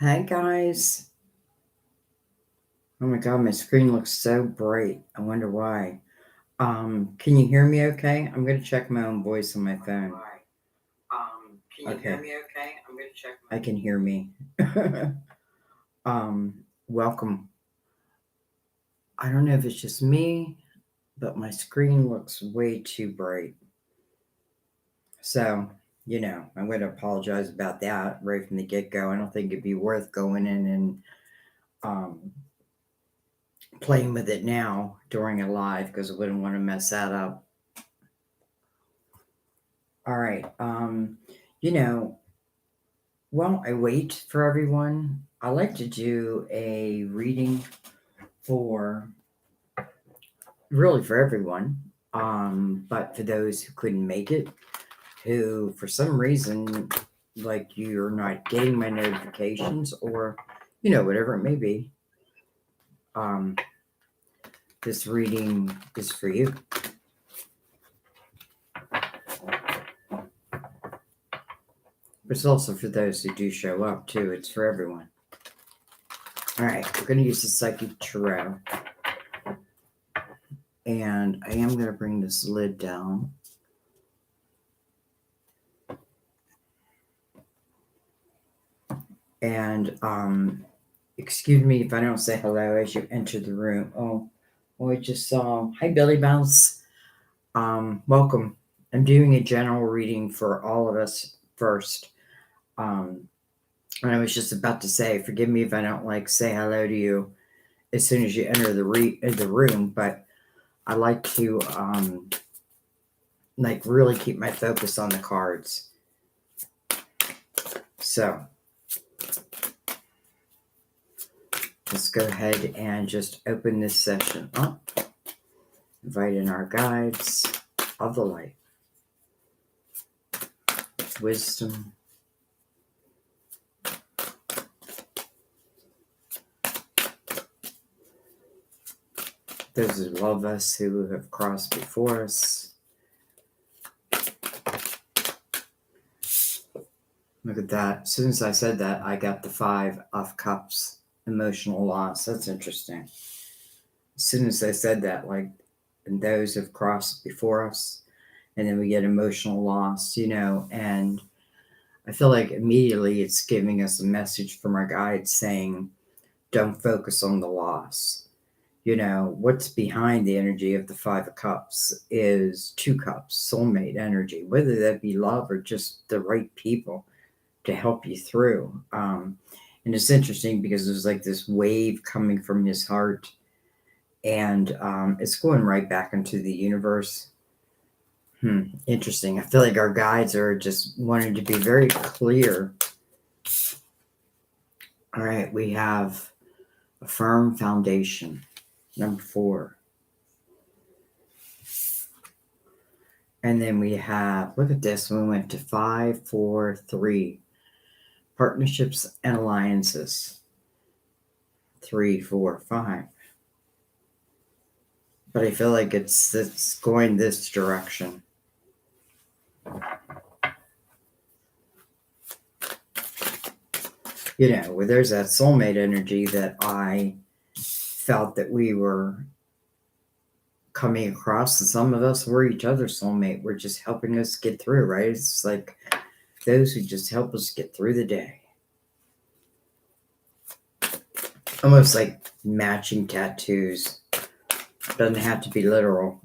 Hi guys. Oh my god, my screen looks so bright. I wonder why. Can you hear me okay? I'm gonna check my own voice on my phone. Can you hear Okay, me okay? I'm going to check I can hear me. Welcome. I don't know if it's just me, but my screen looks way too bright. So, I'm gonna apologize about that right from the get-go. I don't think it'd be worth going in and um playing with it now during a live because I wouldn't want to mess that up. All right. You know, while I wait for everyone, I like to do a reading for really for everyone. But for those who couldn't make it, who for some reason, like you're not getting my notifications or, whatever it may be, um, this reading is for you. But it's also for those who do show up too. It's for everyone. All right, we're going to use the Psychic Tarot. And I am going to bring this lid down. And excuse me if I don't say hello as you enter the room. Oh, I just saw. Hi, Billy Bounce. Welcome. I'm doing a general reading for all of us first. Um, and I was just about to say, forgive me if I don't say hello to you as soon as you enter the room, but I like to really keep my focus on the cards. So let's go ahead and just open this session up. Invite in our guides of the light, wisdom, those who love us, who have crossed before us. Look at that. As soon as I said that, I got the 5 of Cups, emotional loss. That's interesting. As soon as I said that, and those have crossed before us, and then we get emotional loss, and I feel like immediately it's giving us a message from our guides saying, don't focus on the loss. What's behind the energy of the 5 of Cups is 2 cups, soulmate energy, whether that be love or just the right people to help you through. And it's interesting because there's this wave coming from his heart, and it's going right back into the universe. Interesting. I feel like our guides are just wanting to be very clear. All right, we have a firm foundation, number 4. And then we have, look at this, we went to 5, 4, 3. Partnerships and alliances. 3, 4, 5. But I feel like it's going this direction. Where there's that soulmate energy that I felt that we were coming across, and some of us were each other's soulmate. We're just helping us get through, right? It's like those who just help us get through the day. Almost like matching tattoos. Doesn't have to be literal.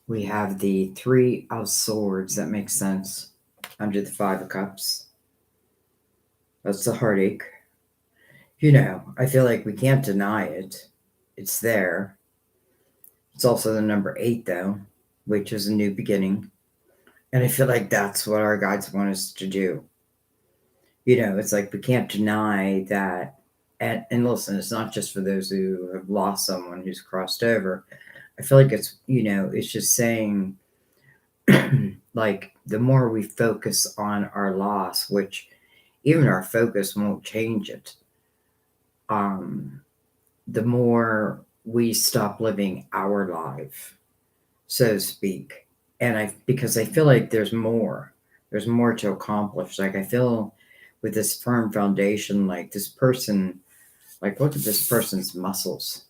We have the 3 of Swords. That makes sense. Under the 5 of Cups. That's the heartache. I feel like we can't deny it. It's there. It's also the number 8, though, which is a new beginning. And I feel like that's what our guides want us to do. It's like we can't deny that. And listen, it's not just for those who have lost someone who's crossed over. I feel like it's just saying, like, the more we focus on our loss, which even our focus won't change it. the more we stop living our life, so to speak. And because I feel like there's more to accomplish. Like I feel with this firm foundation, like this person, like look at this person's muscles,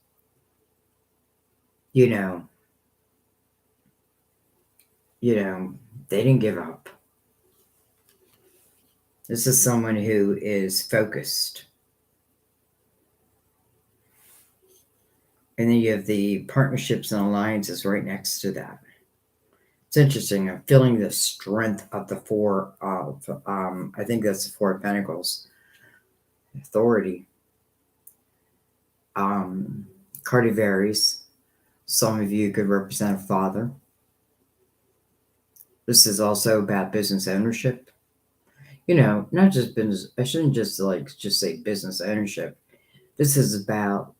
you know, you know, they didn't give up. This is someone who is focused. And then you have the partnerships and alliances right next to that. It's interesting. I'm feeling the strength of the four of, I think that's the Four of Pentacles, authority. Um, Card varies. Some of you could represent a father. This is also about business ownership. Not just business. I shouldn't just say business ownership. This is about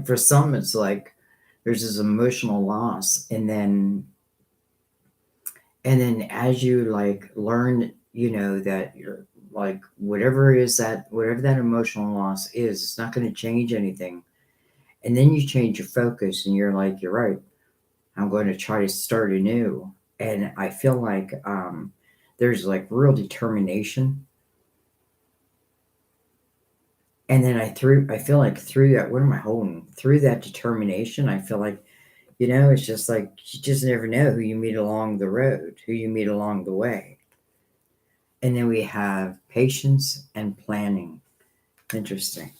for some it's like there's this emotional loss, and then as you learn, that you're like whatever that emotional loss is, it's not going to change anything. And then you change your focus and you're like, you're right, I'm going to try to start anew. And I feel like there's like real determination. And then I feel like through that, what am I holding? Through that determination, I feel like, it's just like you just never know who you meet along the road, who you meet along the way. And then we have patience and planning. Interesting.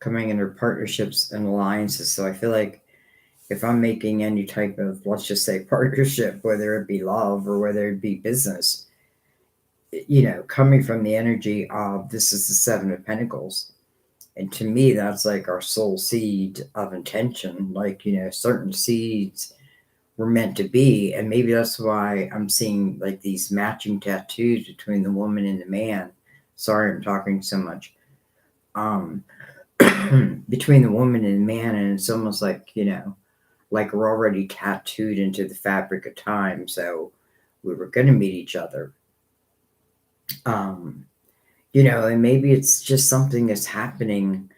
Coming under partnerships and alliances. So I feel like if I'm making any type of, let's just say, partnership, whether it be love or whether it be business, coming from the energy of this is the Seven of Pentacles. And to me, that's like our soul seed of intention. Like, certain seeds were meant to be. And maybe that's why I'm seeing like these matching tattoos between the woman and the man. Sorry, I'm talking so much. Um, between the woman and the man. And it's almost like we're already tattooed into the fabric of time. So we were going to meet each other. Um, and maybe it's just something that's happening,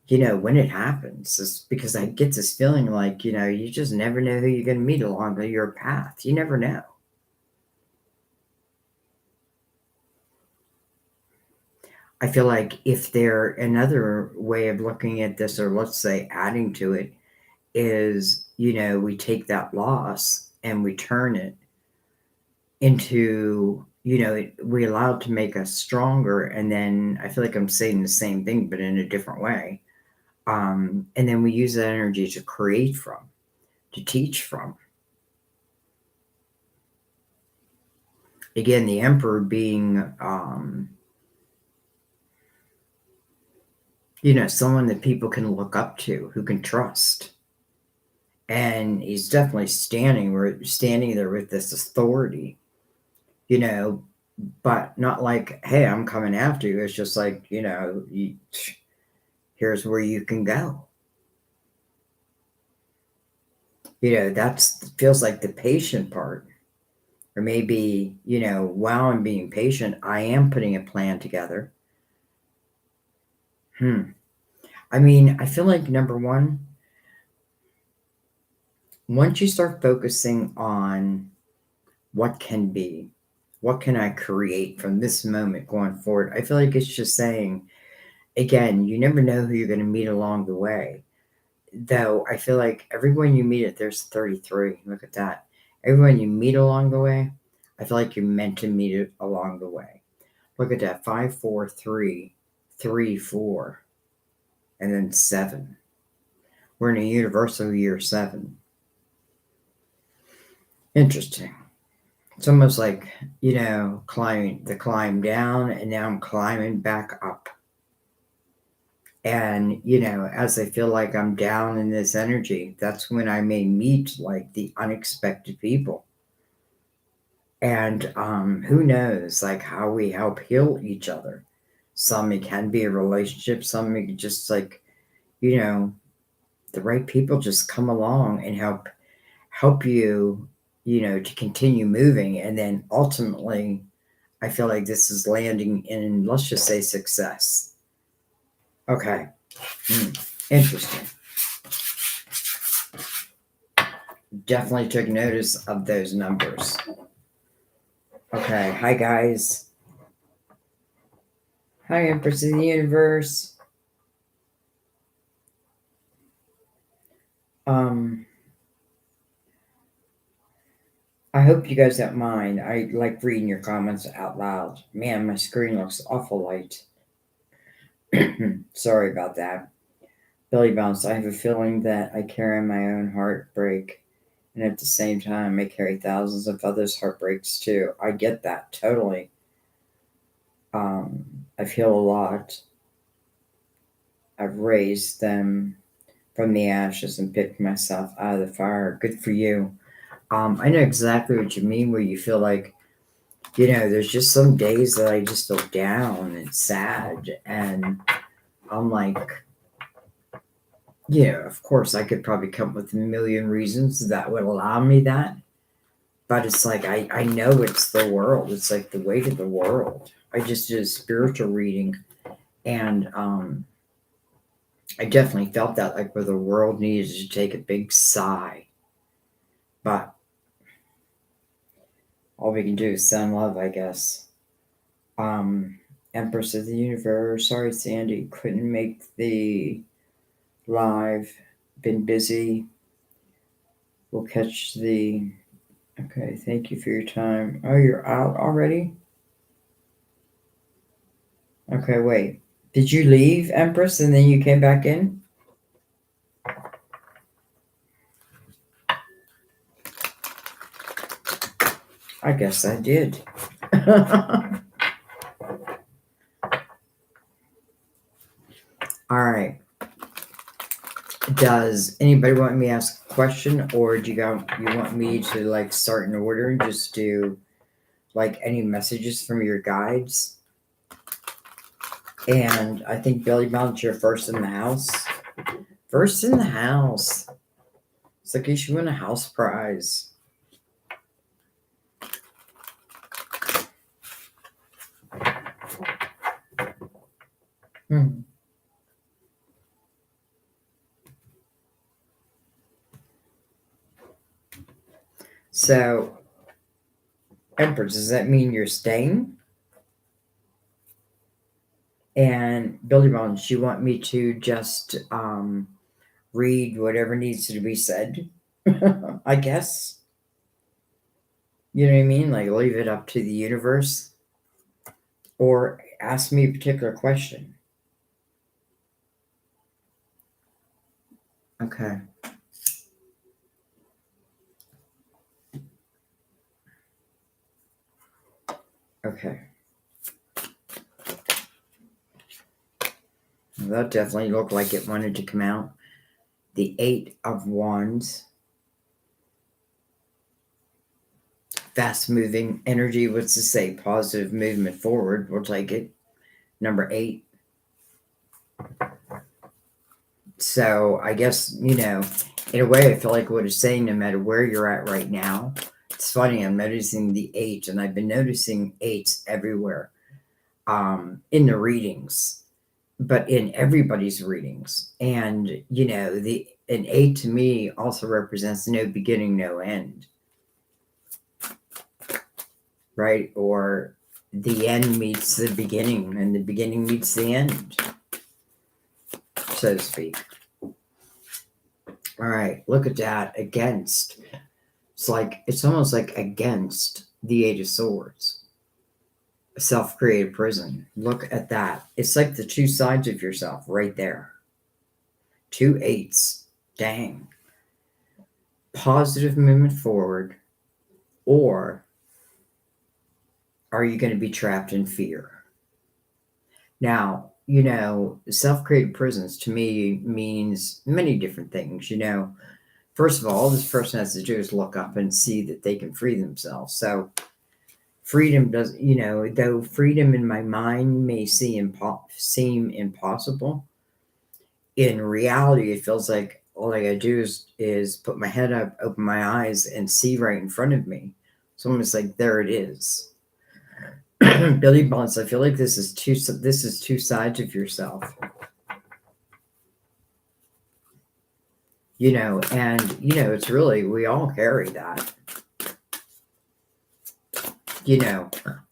when it happens. It's because I get this feeling like, you just never know who you're going to meet along your path. You never know. I feel like if there another way of looking at this, or let's say adding to it, is, we take that loss and we turn it into, we allow it to make us stronger. And then I feel like I'm saying the same thing, but in a different way. And then we use that energy to create from, to teach from. Again, the Emperor being, someone that people can look up to, who can trust. And he's definitely standing there with this authority, but not like, hey, I'm coming after you. It's just like, here's where you can go. That's feels like the patient part. Or maybe, while I'm being patient, I am putting a plan together. I mean, I feel like number one, once you start focusing on what can be, what can I create from this moment going forward, I feel like it's just saying, again, you never know who you're going to meet along the way. Though I feel like everyone you meet there's 33. Look at that. Everyone you meet along the way, I feel like you're meant to meet it along the way. Look at that. 5, 4, 3, 3, 4, and then 7. We're in a universal year 7. Interesting. It's almost like, climb down, and now I'm climbing back up. And, as I feel like I'm down in this energy, that's when I may meet like the unexpected people. And who knows, like how we help heal each other. Some it can be a relationship, some it just like, the right people just come along and help you, to continue moving. And then ultimately, I feel like this is landing in, let's just say, success. Okay. Interesting. Definitely took notice of those numbers. Okay, hi guys. Hi, Empress of the Universe. I hope you guys don't mind. I like reading your comments out loud. Man, my screen looks awful light. Sorry about that. Billy Bounce, I have a feeling that I carry my own heartbreak, and at the same time, I carry thousands of others' heartbreaks too. I get that totally. I feel a lot. I've raised them from the ashes and picked myself out of the fire. Good for you. I know exactly what you mean, where you feel like, there's just some days that I just feel down and sad, and I'm like, of course, I could probably come up with a million reasons that would allow me that, but it's like I know it's the world. It's like the weight of the world. I just did a spiritual reading, and I definitely felt that, like, where the world needed to take a big sigh, but all we can do is send love, I guess. Um, Empress of the Universe. Sorry, Sandy, couldn't make the live. Been busy. We'll catch the. Okay, thank you for your time. Oh, you're out already? Okay, wait. Did you leave, Empress, and then you came back in? I guess I did. All right. Does anybody want me to ask a question, or do you want me to like start in order and just do like any messages from your guides? And I think Billy Bounce, you're first in the house. First in the house. It's like you should win a house prize. Hmm. So, Empress, does that mean you're staying? And Billy Bones, you want me to just read whatever needs to be said? I guess. You know what I mean? Like, leave it up to the universe? Or ask me a particular question. Okay. Okay. That definitely looked like it wanted to come out. The Eight of Wands. Fast moving energy. What's to say? Positive movement forward. We'll take it. Number 8. So I guess, in a way, I feel like what it's saying, no matter where you're at right now, it's funny, I'm noticing the 8, and I've been noticing 8s everywhere in the readings, but in everybody's readings. And, an 8 to me also represents no beginning, no end, right? Or the end meets the beginning, and the beginning meets the end, so to speak. All right, look at that. Against. It's almost like against the Eight of Swords. A self-created prison. Look at that. It's like the two sides of yourself right there. 2 8s. Dang. Positive movement forward, or are you going to be trapped in fear? Now, self-created prisons to me means many different things. First of all this person has to do is look up and see that they can free themselves. So freedom does, though freedom in my mind may seem impossible, in reality it feels like all I gotta do is put my head up, open my eyes, and see right in front of me. It's almost like there it is. Billy Bonds, I feel like this is two sides of yourself. And it's really, we all carry that.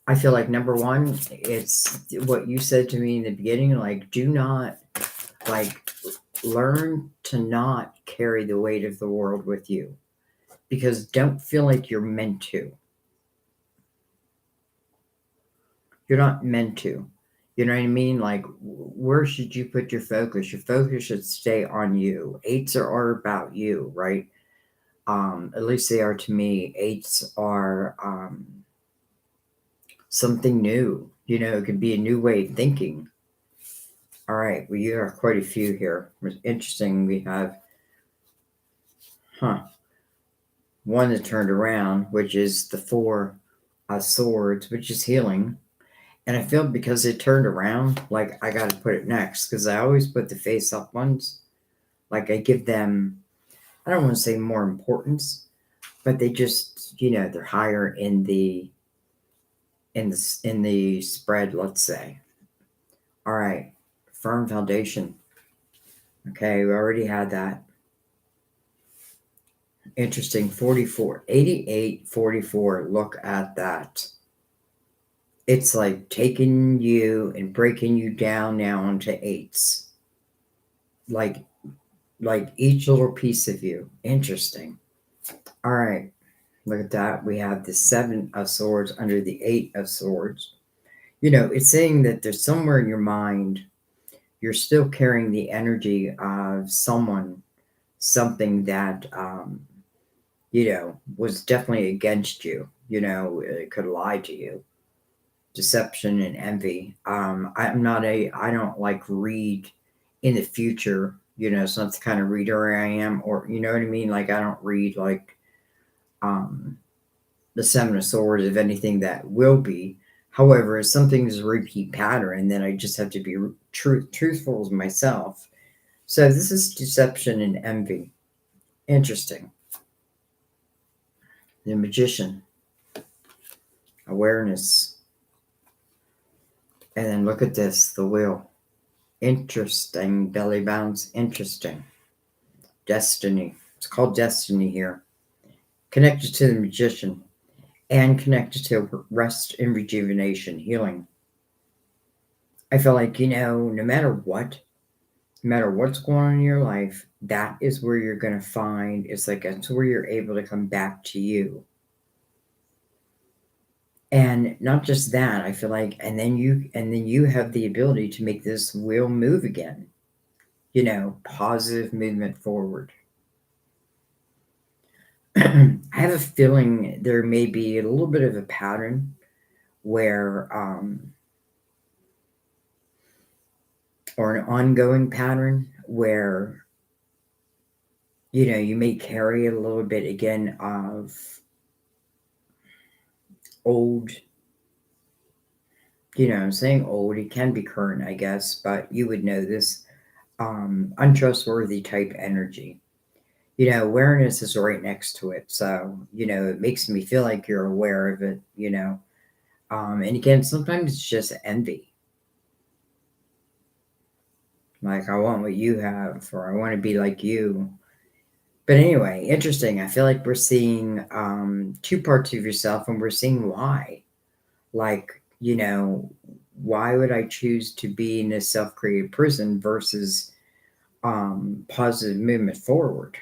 I feel like number one, it's what you said to me in the beginning, like, do not, like, learn to not carry the weight of the world with you, because don't feel like you're meant to. You're not meant to. You know what I mean? Like, where should you put your focus? Your focus should stay on you. Eights are about you, right? At least they are to me. Eights are something new. It could be a new way of thinking. All right, well, you have quite a few here. It's interesting. We have, one that turned around, which is the Four of Swords, which is healing. And I feel because it turned around, like, I got to put it next, because I always put the face up ones. Like, I give them, I don't want to say more importance, but they just, they're higher in the spread, let's say. All right, firm foundation. Okay, we already had that. Interesting. 44, 88, 44. Look at that. It's like taking you and breaking you down now into eights. Like each little piece of you. Interesting. All right. Look at that. We have the Seven of Swords under the Eight of Swords. It's saying that there's somewhere in your mind you're still carrying the energy of someone, something that was definitely against you. It could lie to you. Deception and envy. I don't like read in the future. It's not the kind of reader I am, or you know what I mean? Like, I don't read like um the Seven of Swords of anything that will be. However, if something is a repeat pattern, then I just have to be truthful with myself. So this is deception and envy. Interesting. The Magician. Awareness. And then look at this, the Wheel. Interesting. Belly bounce. Interesting. Destiny. It's called destiny here. Connected to the Magician and connected to rest and rejuvenation, healing. I feel like, no matter what's going on in your life, that is where you're going to find, it's like, it's where you're able to come back to you. And not just that, I feel like, and then you have the ability to make this wheel move again. Positive movement forward. I have a feeling there may be a little bit of a pattern where, or an ongoing pattern where, you may carry a little bit again of old, I'm saying old, it can be current, I guess, but you would know this, untrustworthy type energy. Awareness is right next to it. So, it makes me feel like you're aware of it, and again, sometimes it's just envy. Like, I want what you have, or I want to be like you. But anyway, interesting. I feel like we're seeing two parts of yourself, and we're seeing why. Like, why would I choose to be in a self-created prison versus positive movement forward?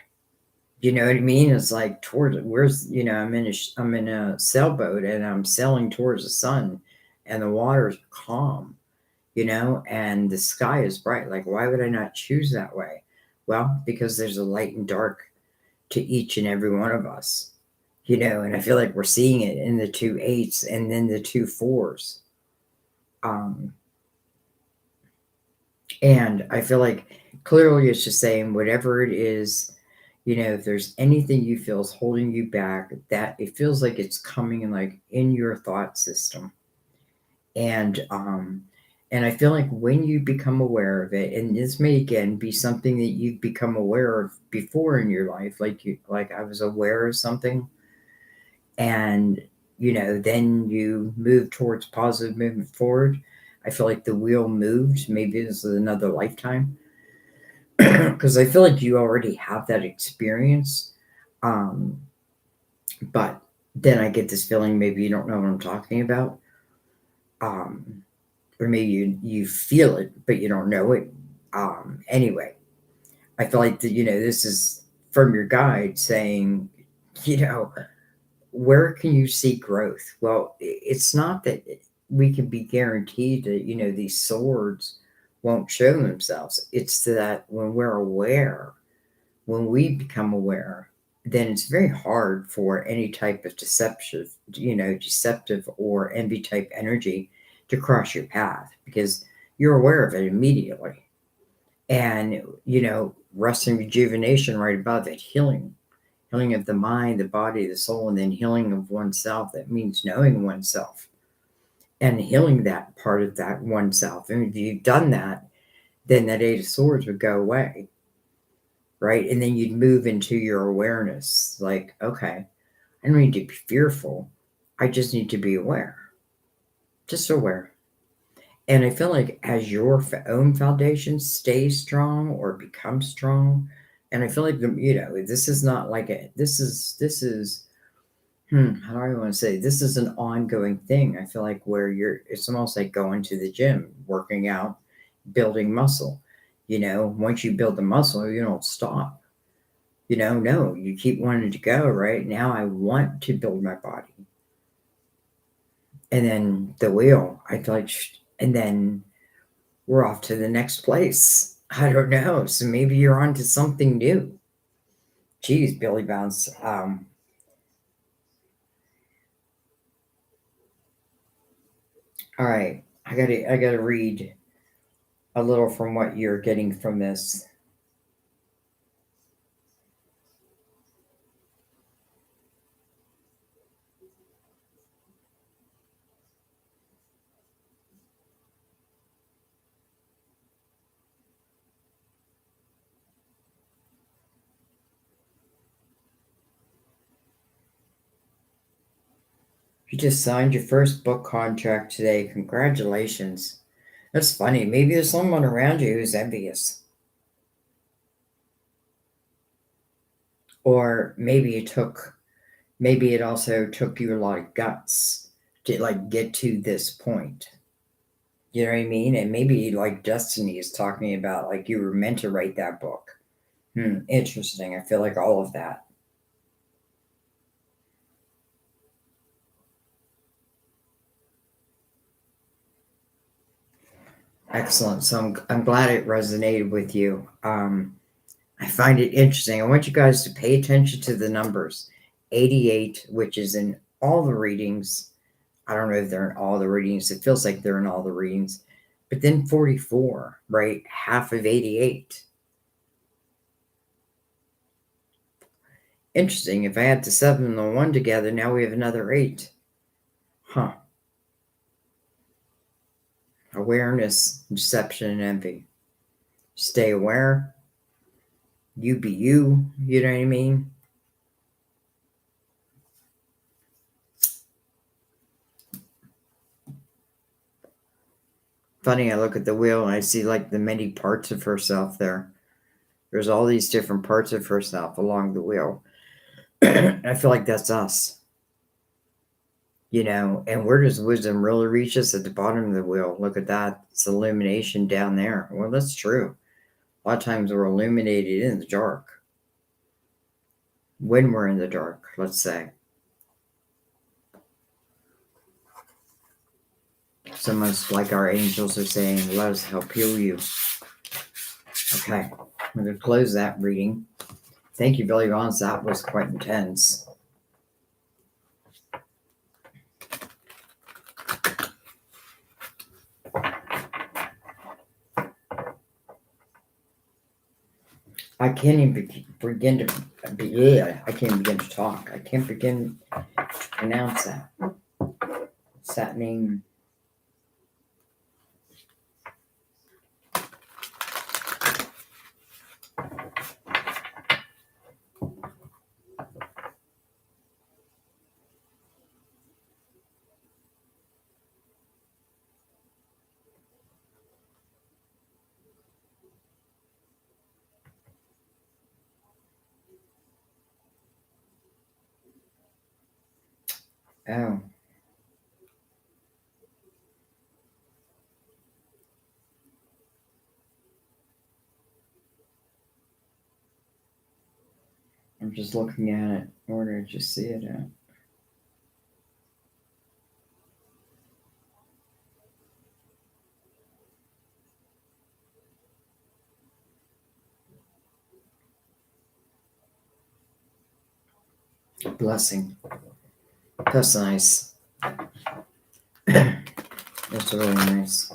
You know what I mean? It's like, towards where's, I'm in a sailboat and I'm sailing towards the sun, and the water's calm, and the sky is bright. Like, why would I not choose that way? Well, because there's a light and dark to each and every one of us, and I feel like we're seeing it in the two eights and then the two fours. And I feel like clearly it's just saying, whatever it is, if there's anything you feel is holding you back, that it feels like it's coming in, like, in your thought system. And I feel like when you become aware of it, and this may again be something that you've become aware of before in your life, like I was aware of something, and then you move towards positive movement forward. I feel like the wheel moved. Maybe this is another lifetime. because I feel like you already have that experience. Um, but then I get this feeling maybe you don't know what I'm talking about. Um, or maybe you feel it, but you don't know it. Anyway, I feel like that, this is from your guide saying, you know, where can you see growth? Well, it's not that we can be guaranteed that, these swords won't show themselves. It's that when we're aware, when we become aware, then it's very hard for any type of deceptive or envy type energy to cross your path because you're aware of it immediately. And, rest and rejuvenation right above it, healing of the mind, the body, the soul, and then healing of oneself. That means knowing oneself and healing that part of that oneself. And if you've done that, then that Eight of Swords would go away, right? And then you'd move into your awareness like, okay, I don't need to be fearful. I just need to be aware, just aware. And I feel like as your own foundation stays strong or becomes strong, and I feel like this is not like this is how do I want to say this is an ongoing thing. I feel like where it's almost like going to the gym, working out, building muscle. Once you build the muscle, you don't stop. No, you keep wanting to go. Right now, I want to build my body, and then the wheel. I feel like, and then we're off to the next place. I don't know. So maybe you're on to something new. Geez, Billy Bounce. All right. I gotta read a little from what you're getting from this. You just signed your first book contract today. Congratulations. That's funny. Maybe there's someone around you who's envious. Or maybe it also took you a lot of guts to like get to this point. You know what I mean? And maybe like Destiny is talking about like you were meant to write that book. Interesting. I feel like all of that. Excellent. So I'm glad it resonated with you. I find it interesting. I want you guys to pay attention to the numbers. 88, which is in all the readings. I don't know if they're in all the readings. It feels like they're in all the readings. But then 44, right? Half of 88. Interesting. If I add the 7 and the 1 together, now we have another 8. Huh. Awareness, deception, and envy. Stay aware. You be you. You know what I mean? Funny, I look at the wheel and I see like the many parts of herself there. There's all these different parts of herself along the wheel. I feel like that's us, and where does wisdom really reach us? At the bottom of the wheel. Look at that. It's illumination down there. Well, that's true. A lot of times we're illuminated in the dark. When we're in the dark, let's say. It's almost like our angels are saying, let us help heal you. Okay, I'm going to close that reading. Thank you, Billy Vance. That was quite intense. I can't even begin to I can't begin to talk. I can't begin to pronounce that. What's that name? Oh, I'm just looking at it. Where did you see it at? Blessing. That's nice. That's really nice.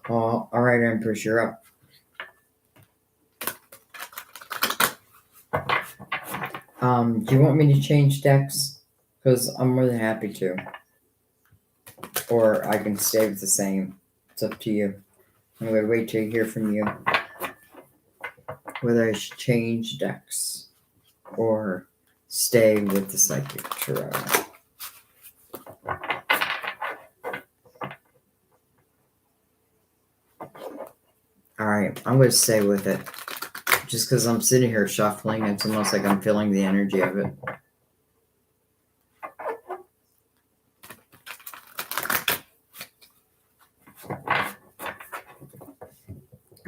Well, all right, Empress, you're up. Do you want me to change decks? Because I'm more than happy to. Or I can stay with the same. It's up to you. I'm going to wait to hear from you whether I should change decks or stay with the Psychic Tarot. Alright, I'm going to stay with it. Just because I'm sitting here shuffling, it's almost like I'm feeling the energy of it.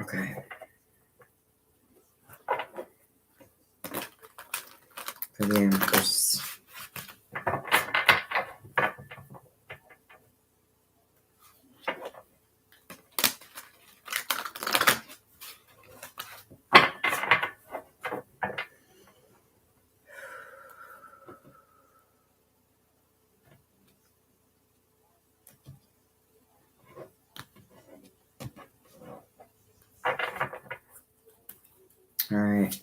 Okay. For the Empress. Alright.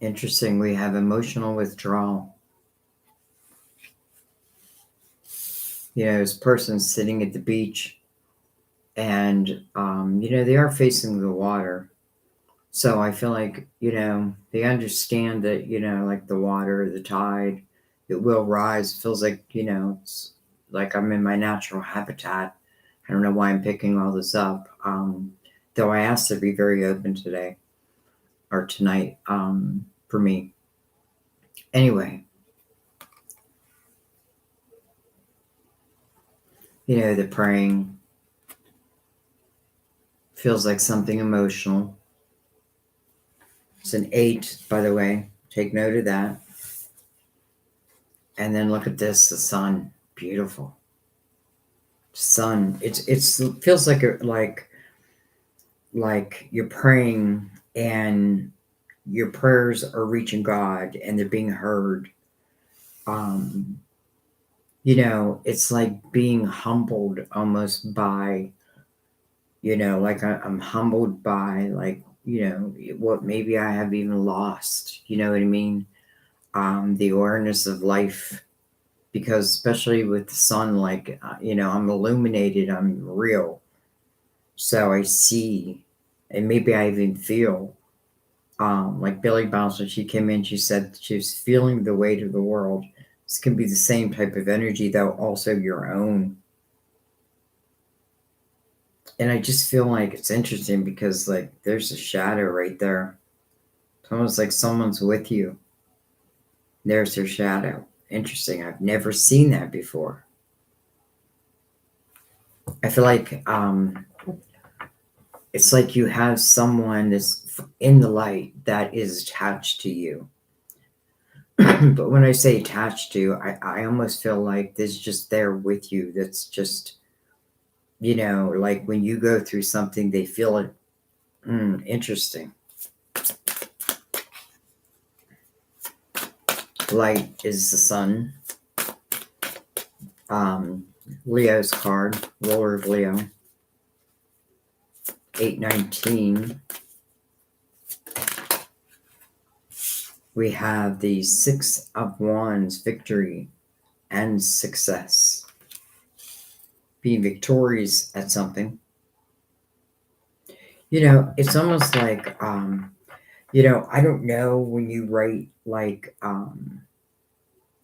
Interesting. We have emotional withdrawal. This person's sitting at the beach and, they are facing the water. So I feel like, they understand that, like the water, the tide, it will rise. It feels like, it's like I'm in my natural habitat. I don't know why I'm picking all this up. Though I asked to be very open today or tonight for me. Anyway, the praying feels like something emotional. It's an 8, by the way. Take note of that. And then look at this, the sun. Beautiful. Sun. It feels like you're praying and your prayers are reaching God and they're being heard. It's like being humbled almost by, like I'm humbled by like, what maybe I have even lost. You know what I mean? The awareness of life, because especially with the sun, like, I'm illuminated, I'm real. So I see, and maybe I even feel, like Billy Bounce, when she came in, she said she was feeling the weight of the world. This can be the same type of energy, though, also your own. And I just feel like it's interesting because, like, there's a shadow right there. It's almost like someone's with you. There's their shadow. Interesting. I've never seen that before. I feel like it's like you have someone that's in the light that is attached to you. But when I say attached to, I almost feel like there's just there with you. That's just, like when you go through something, they feel it. Interesting. Light is the sun. Leo's card, Ruler of Leo. 819. We have the 6 of Wands, victory and success. Being victorious at something. It's almost like, I don't know when you write like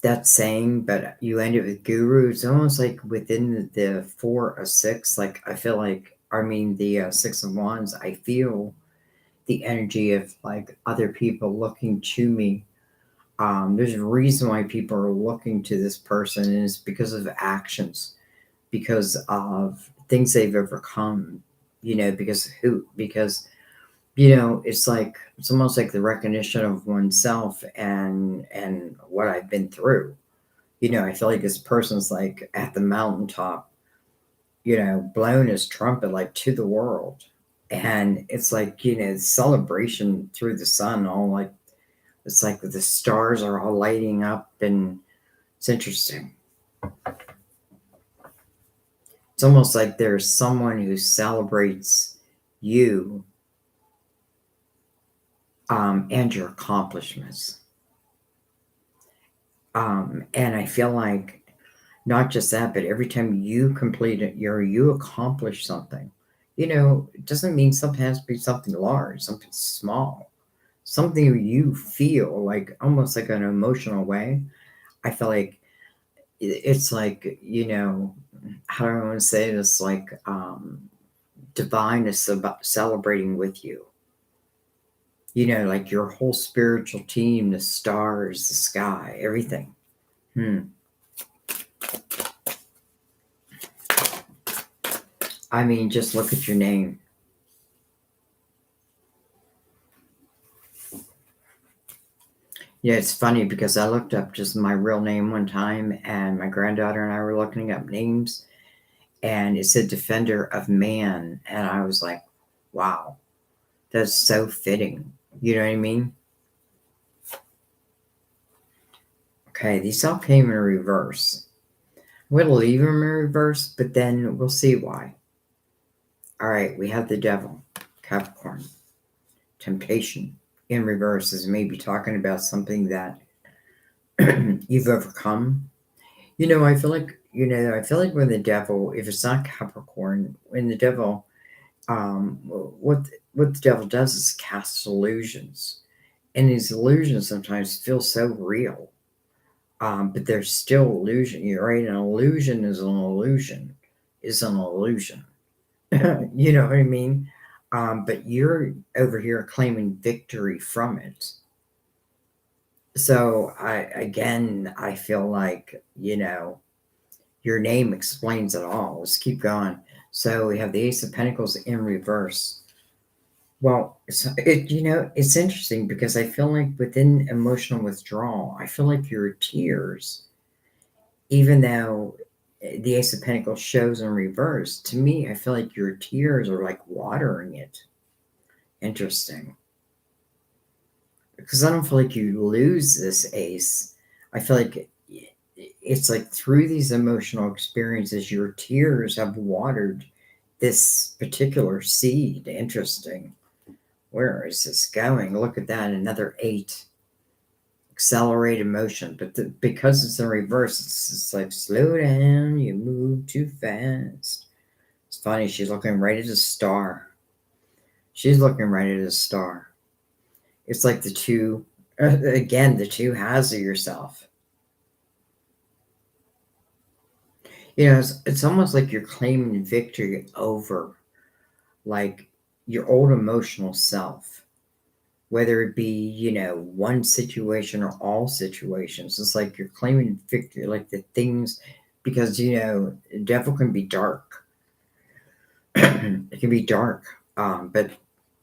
that saying, but you end it with guru. It's almost like within the 4 or 6, like I feel like, the 6 of Wands, I feel, the energy of like other people looking to me. There's a reason why people are looking to this person, and it's because of actions, because of things they've overcome. Because it's like it's almost like the recognition of oneself and what I've been through. I feel like this person's like at the mountaintop, blowing his trumpet like to the world. And it's like, celebration through the sun, all like it's like the stars are all lighting up, and it's interesting. It's almost like there's someone who celebrates you, and your accomplishments. And I feel like not just that, but every time you complete it, you accomplish something. It doesn't mean something has to be something large, something small, something you feel like almost like an emotional way. I feel like it's like, how do I want to say this? Like, divine is about celebrating with you. Like your whole spiritual team, the stars, the sky, everything. Hmm. I mean, just look at your name. Yeah, it's funny because I looked up just my real name one time, and my granddaughter and I were looking up names, and it said Defender of Man. And I was like, wow, that's so fitting. You know what I mean? Okay, these all came in reverse. We'll leave them in reverse, but then we'll see why. All right, we have the devil, Capricorn, temptation in reverse is maybe talking about something that you've overcome. I feel like when the devil, if it's not Capricorn, when the devil, what the devil does is cast illusions, and these illusions sometimes feel so real, but they're still illusion. You're right. An illusion is an illusion, is an illusion. You know what I mean? But you're over here claiming victory from it. So I feel like your name explains it all. Let's keep going. So we have the Ace of Pentacles in reverse. Well, it's interesting because I feel like within emotional withdrawal, I feel like your tears, even though the Ace of Pentacles shows in reverse, to me, I feel like your tears are like watering it. Interesting. Because I don't feel like you lose this ace. I feel like it's like through these emotional experiences, your tears have watered this particular seed. Interesting. Where is this going? Look at that. Another 8. Accelerated motion. But because it's in reverse, it's like slow down. You move too fast. It's funny. She's looking right at a star. She's looking right at a star. It's like the two, again, the two halves of yourself. It's almost like you're claiming victory over like your old emotional self, whether it be, one situation or all situations. It's like you're claiming victory, like the things, because, the devil can be dark. It can be dark, but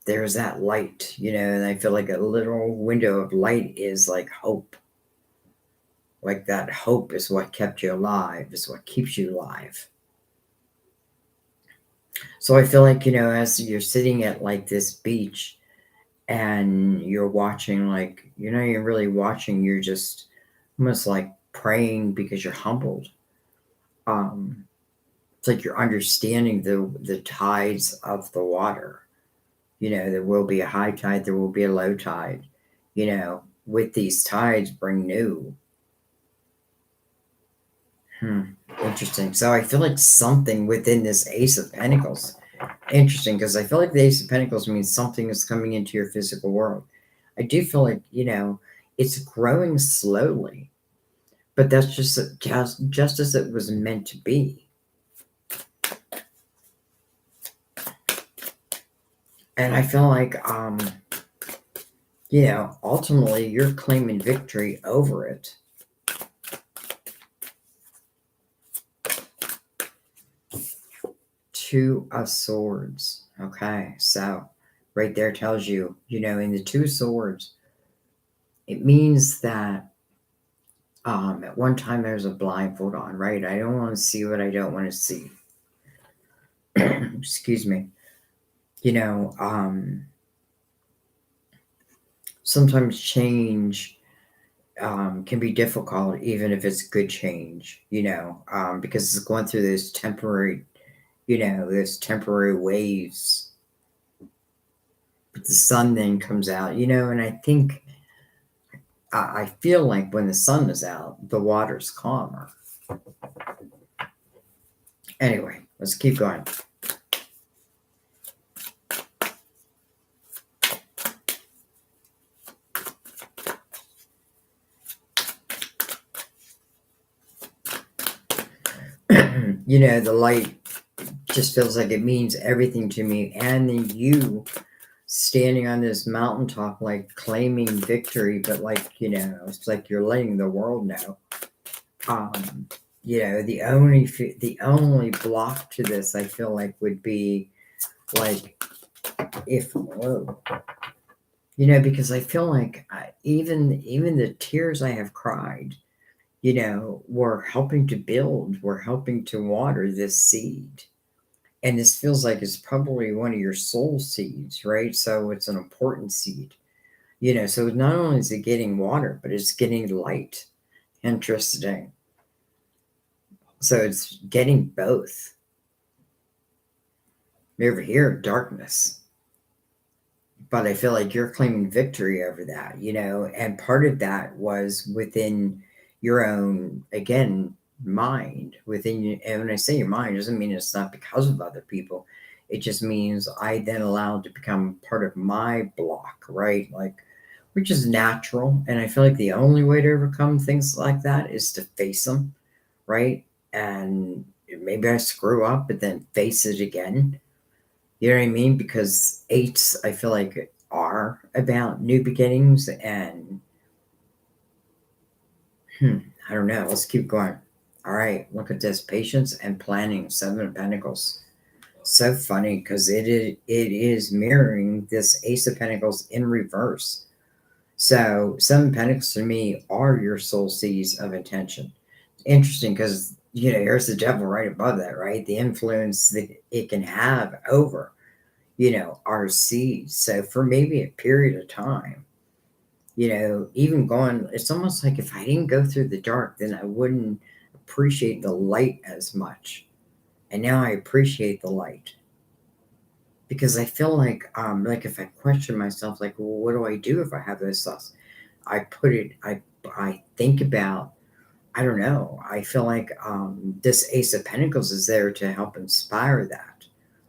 there's that light, and I feel like a little window of light is like hope. Like that hope is what kept you alive, is what keeps you alive. So I feel like, as you're sitting at like this beach and you're watching, like, you're really watching, you're just almost like praying because you're humbled. Um, it's like you're understanding the tides of the water. There will be a high tide, there will be a low tide. With these tides bring new. Hmm. Interesting. So I feel like something within this Ace of Pentacles. Interesting, because I feel like the Ace of Pentacles means something is coming into your physical world. I do feel like, it's growing slowly, but that's just as it was meant to be. And I feel like, ultimately you're claiming victory over it. Two of Swords. Okay, so right there tells you, in the Two of Swords, it means that at one time there's a blindfold on, right? I don't want to see what I don't want to see. Excuse me. Sometimes change can be difficult, even if it's good change, because it's going through those temporary waves. But the sun then comes out, and I think, I feel like when the sun is out, the water's calmer. Anyway, let's keep going. The light just feels like it means everything to me. And then you standing on this mountaintop, like claiming victory, but it's like you're letting the world know. The only block to this, I feel like, would be like because I feel like even the tears I have cried, we're helping to build, we're helping to water this seed. And this feels like it's probably one of your soul seeds, right? So it's an important seed, so not only is it getting water, but it's getting light. Interesting. So it's getting both. Over here, darkness. But I feel like you're claiming victory over that, and part of that was within your own, again, mind, within you. And when I say your mind, it doesn't mean it's not because of other people. It just means I then allowed to become part of my block, right? Like, which is natural. And I feel like the only way to overcome things like that is to face them, right? And maybe I screw up, but then face it again. You know what I mean? Because eights, I feel like, are about new beginnings. And I don't know. Let's keep going. All right, look at this. Patience and planning. Seven of Pentacles. So funny because it is mirroring this Ace of Pentacles in reverse. So Seven of Pentacles to me are your soul seeds of intention. Interesting because here's the devil right above that, right? The influence that it can have over our seeds. So for maybe a period of time, even going, it's almost like if I didn't go through the dark, then I wouldn't appreciate the light as much. And now I appreciate the light because I feel like if I question myself, like, well, what do I do if I have those thoughts? I think about, I don't know. I feel like this Ace of Pentacles is there to help inspire that,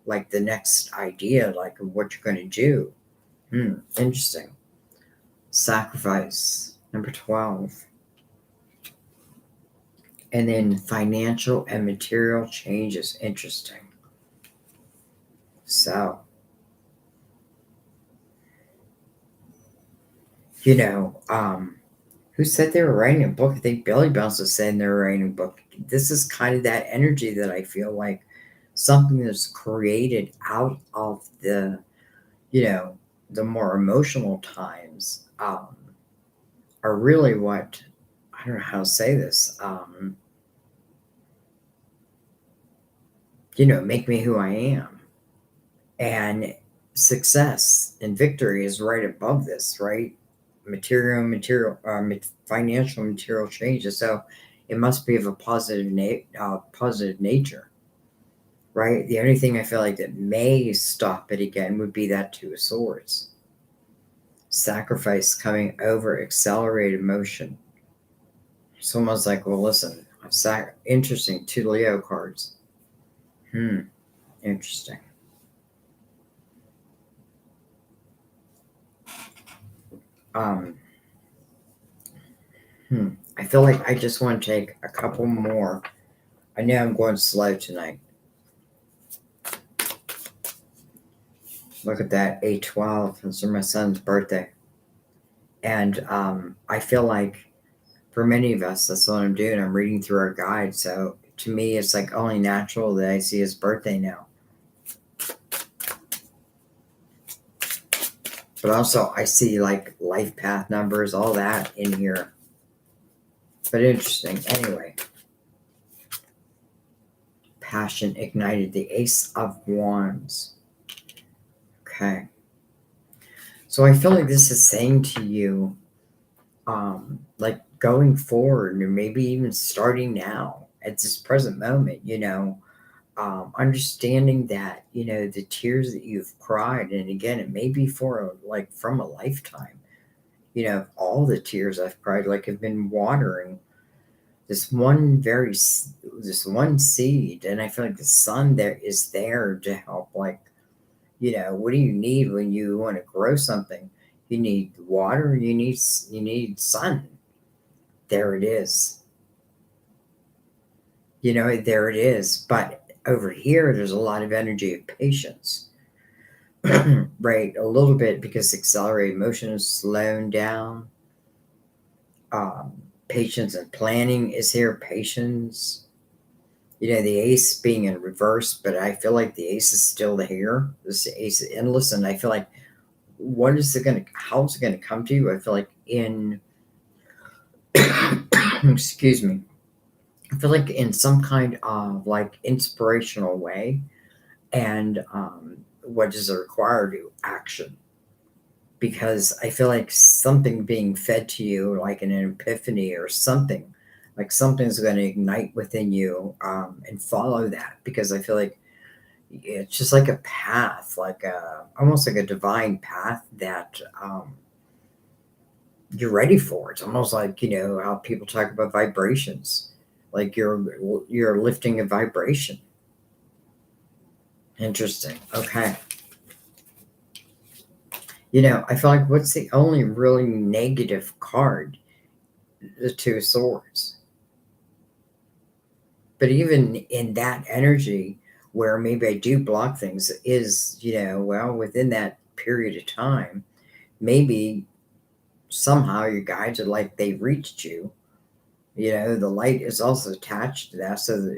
like the next idea, like what you're going to do. Interesting. Sacrifice, number 12. And then financial and material changes. Interesting. So, who said they were writing a book? I think Billy Bounce was saying they were writing a book. This is kind of that energy that I feel like something that's created out of the more emotional times are really what, I don't know how to say this, make me who I am. And success and victory is right above this, right? Financial material changes. So it must be of a positive nature, right? The only thing I feel like that may stop it again would be that Two of Swords. Sacrifice coming over accelerated motion. Someone's like, well, listen, interesting. Two Leo cards. Interesting. Um, I feel like I just want to take a couple more. I know I'm going slow tonight. Look at that, 8/12. It's my son's birthday. And I feel like for many of us, that's what I'm doing. I'm reading through our guide. So to me, it's like only natural that I see his birthday now. But also, I see like life path numbers, all that in here. But interesting. Anyway, passion ignited, the Ace of Wands. Okay. So I feel like this is saying to you, like going forward, or maybe even starting now at this present moment, understanding that, the tears that you've cried, and again, it may be like from a lifetime, all the tears I've cried, like have been watering this this one seed, and I feel like the sun there is there to help, like, what do you need when you want to grow something? You need water, you need sun. There it is. There it is. But over here, there's a lot of energy of patience, right? A little bit because accelerated motion is slowing down. Um, Patience and planning is here. Patience. The ace being in reverse, but I feel like the ace is still here. This ace is endless, and I feel like how's it gonna come to you? I feel like in excuse me. I feel like in some kind of like inspirational way, and what does it require to action? Because I feel like something being fed to you, like an epiphany or something, like something's going to ignite within you, and follow that. Because I feel like it's just like a path, like almost like a divine path that you're ready for. It's almost like how people talk about vibrations, like you're lifting a vibration. Interesting. Okay. I feel like what's the only really negative card? The Two of Swords. But even in that energy, where maybe I do block things, is, well, within that period of time, maybe somehow your guides are like they reached you. The light is also attached to that. So,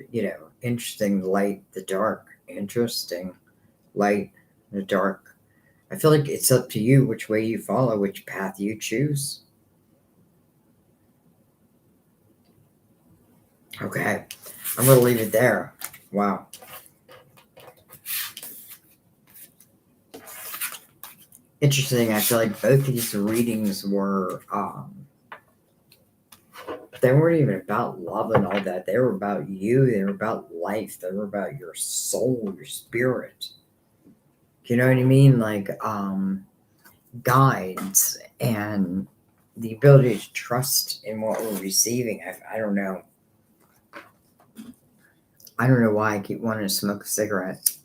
interesting, the light, the dark, interesting, light, the dark. I feel like it's up to you which way you follow, which path you choose. Okay, I'm going to leave it there. Wow. Interesting. I feel like both these readings were, they weren't even about love and all that. They were about you. They were about life. They were about your soul, your spirit. You know what I mean? Like, guides and the ability to trust in what we're receiving. I don't know. I don't know why I keep wanting to smoke a cigarette.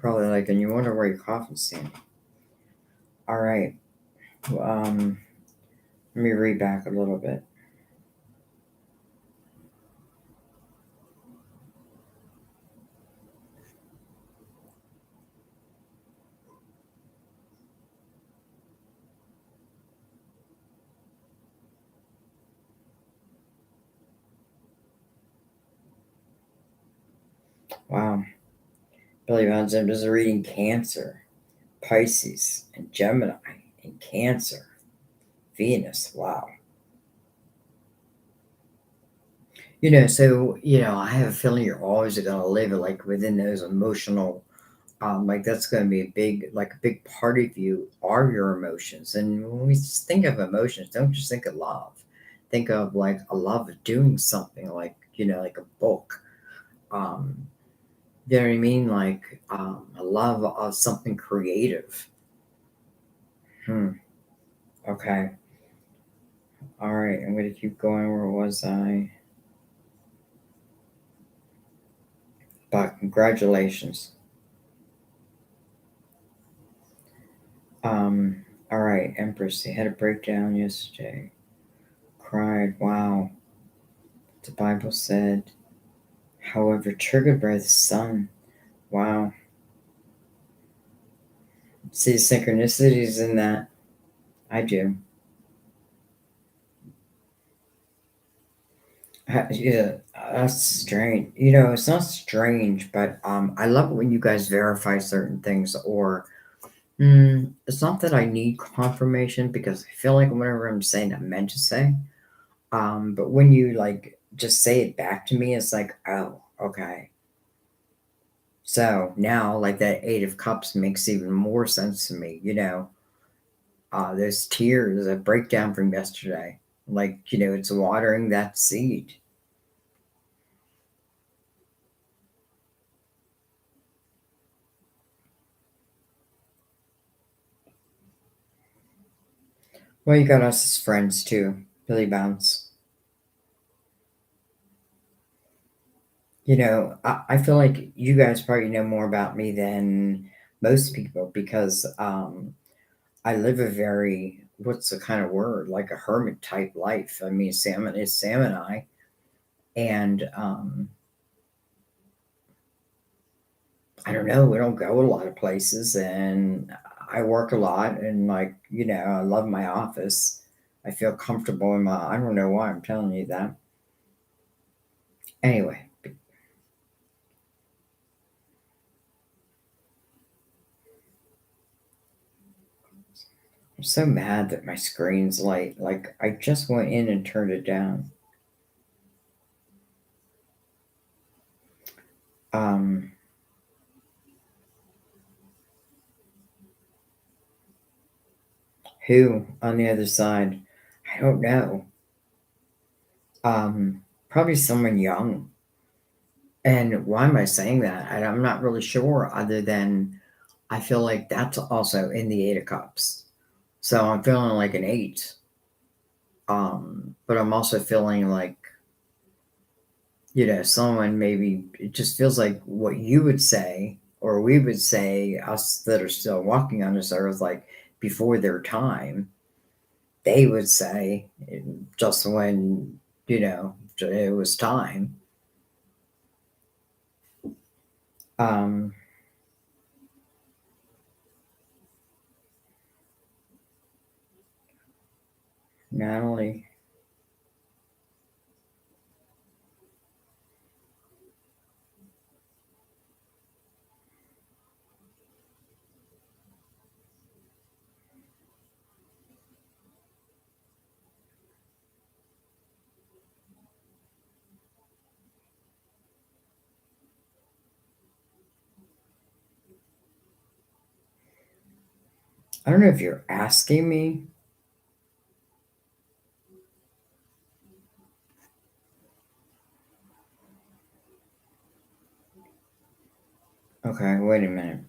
Probably like, and you wonder where your coffee's sitting. All right. Let me read back a little bit. Wow. Billy Van Zim is reading Cancer, Pisces, and Gemini, and Cancer, Venus. Wow. I have a feeling you're always going to live it like within those emotional, like that's going to be like a big part of you are your emotions. And when we just think of emotions, don't just think of love. Think of like a love of doing something, like, like a book. Um, you know what I mean? Like a love of something creative. Hmm. Okay. All right. I'm going to keep going. Where was I? But congratulations. Um, all right, Empress. They had a breakdown yesterday. Cried. Wow. The Bible said, However, triggered by the sun. Wow. See synchronicities in that. I do. Yeah, that's strange. It's not strange, but I love it when you guys verify certain things, or it's not that I need confirmation because I feel like whenever I'm saying I meant to say, but when you like just say it back to me, it's like, oh, okay. So now, like that Eight of Cups makes even more sense to me. Those tears, a breakdown from yesterday. Like, it's watering that seed. Well, you got us as friends too, Billy Bounce. I feel like you guys probably know more about me than most people because I live a very, what's the kind of word, like a hermit type life. I mean, Sam and I, and I don't know, we don't go a lot of places, and I work a lot, and like, I love my office. I feel comfortable in my, I don't know why I'm telling you that. Anyway, I'm so mad that my screen's light. Like, I just went in and turned it down. Um, who on the other side? I don't know. Probably someone young. And why am I saying that? I'm not really sure, other than I feel like that's also in the Eight of Cups. So I'm feeling like an eight. But I'm also feeling like, someone maybe, it just feels like what you would say, or we would say, us that are still walking on this earth, like before their time, they would say, just when, it was time. Um, Natalie, I don't know if you're asking me. Okay, wait a minute.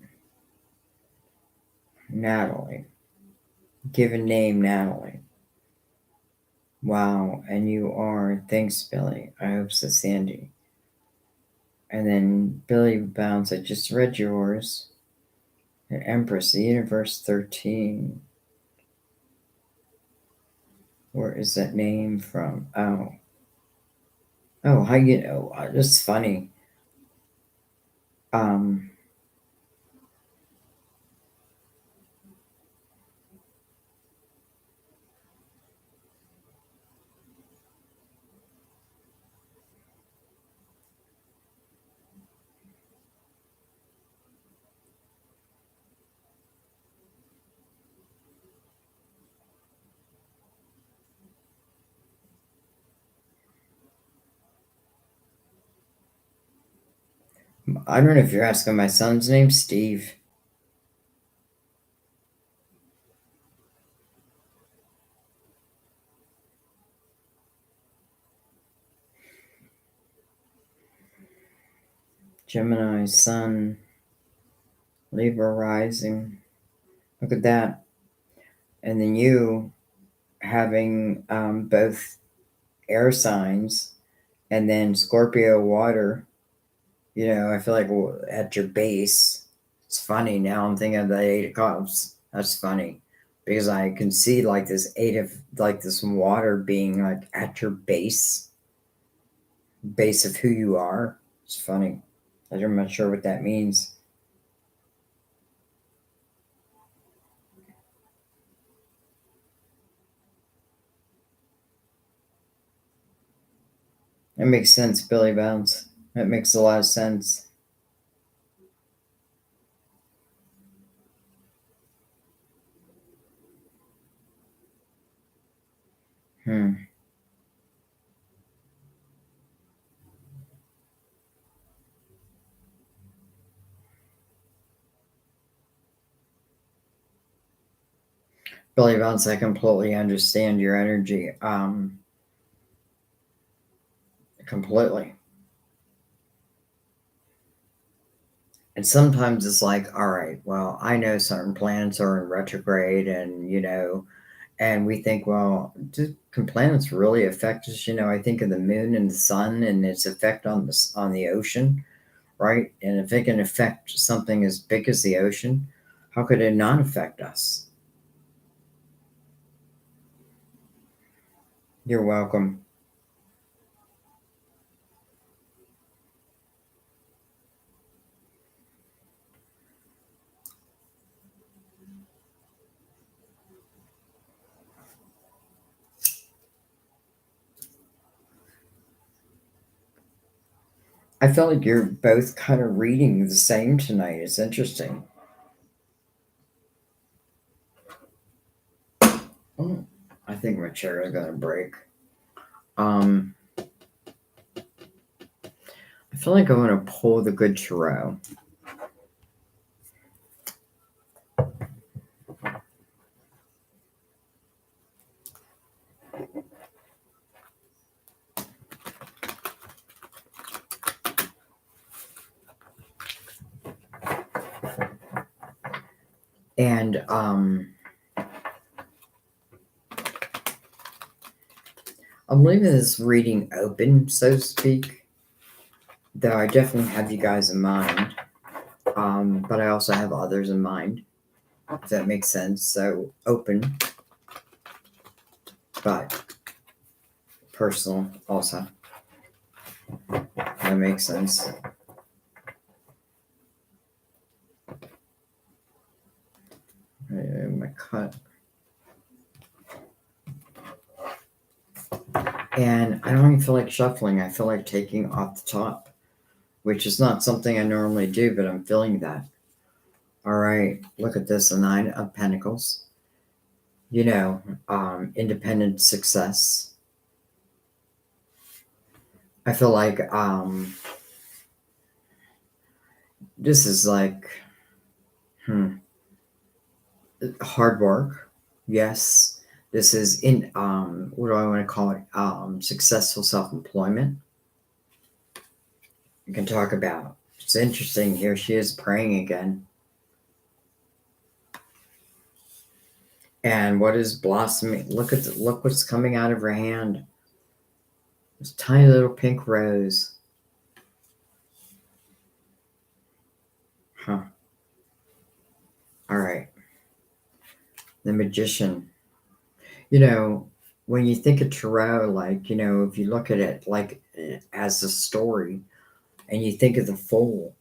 Natalie. Given name Natalie. Wow, and you are. Thanks, Billy. I hope so, Sandy. And then Billy Bounce, I just read yours. The Empress, the Universe 13. Where is that name from? Oh. Oh, how you know? That's funny. Um, I don't know if you're asking my son's name, Steve. Gemini, Sun, Libra rising. Look at that. And then you having both air signs, and then Scorpio water. I feel like at your base, it's funny. Now I'm thinking of the Eight of Cups. That's funny because I can see like this eight of, like this water being like at your base of who you are. It's funny. I'm not sure what that means. It makes sense, Billy Bounce. That makes a lot of sense. Hmm. Billy Bounce, I completely understand your energy. Completely. And sometimes it's like, all right, well, I know certain planets are in retrograde, and and we think, well, can planets really affect us? I think of the moon and the sun and its effect on the ocean, right? And if it can affect something as big as the ocean, how could it not affect us? You're welcome. I feel like you're both kind of reading the same tonight. It's interesting. Oh, I think my chair is gonna break. Um, I feel like I'm gonna pull the good tarot. And I'm leaving this reading open, so to speak. Though I definitely have you guys in mind. But I also have others in mind, if that makes sense. So open, but personal also. That makes sense. My cut. And I don't even feel like shuffling. I feel like taking off the top, which is not something I normally do, but I'm feeling that. All right, look at this, the Nine of Pentacles. Independent success. I feel like this is like hmm, hard work. Yes, this is in what do I want to call it? Successful self-employment. You can talk about. It's interesting. Here she is praying again. And what is blossoming? Look what's coming out of her hand. This tiny little pink rose. Huh. All right. The magician. You know, when you think of tarot, like, if you look at it like as a story and you think of the fool,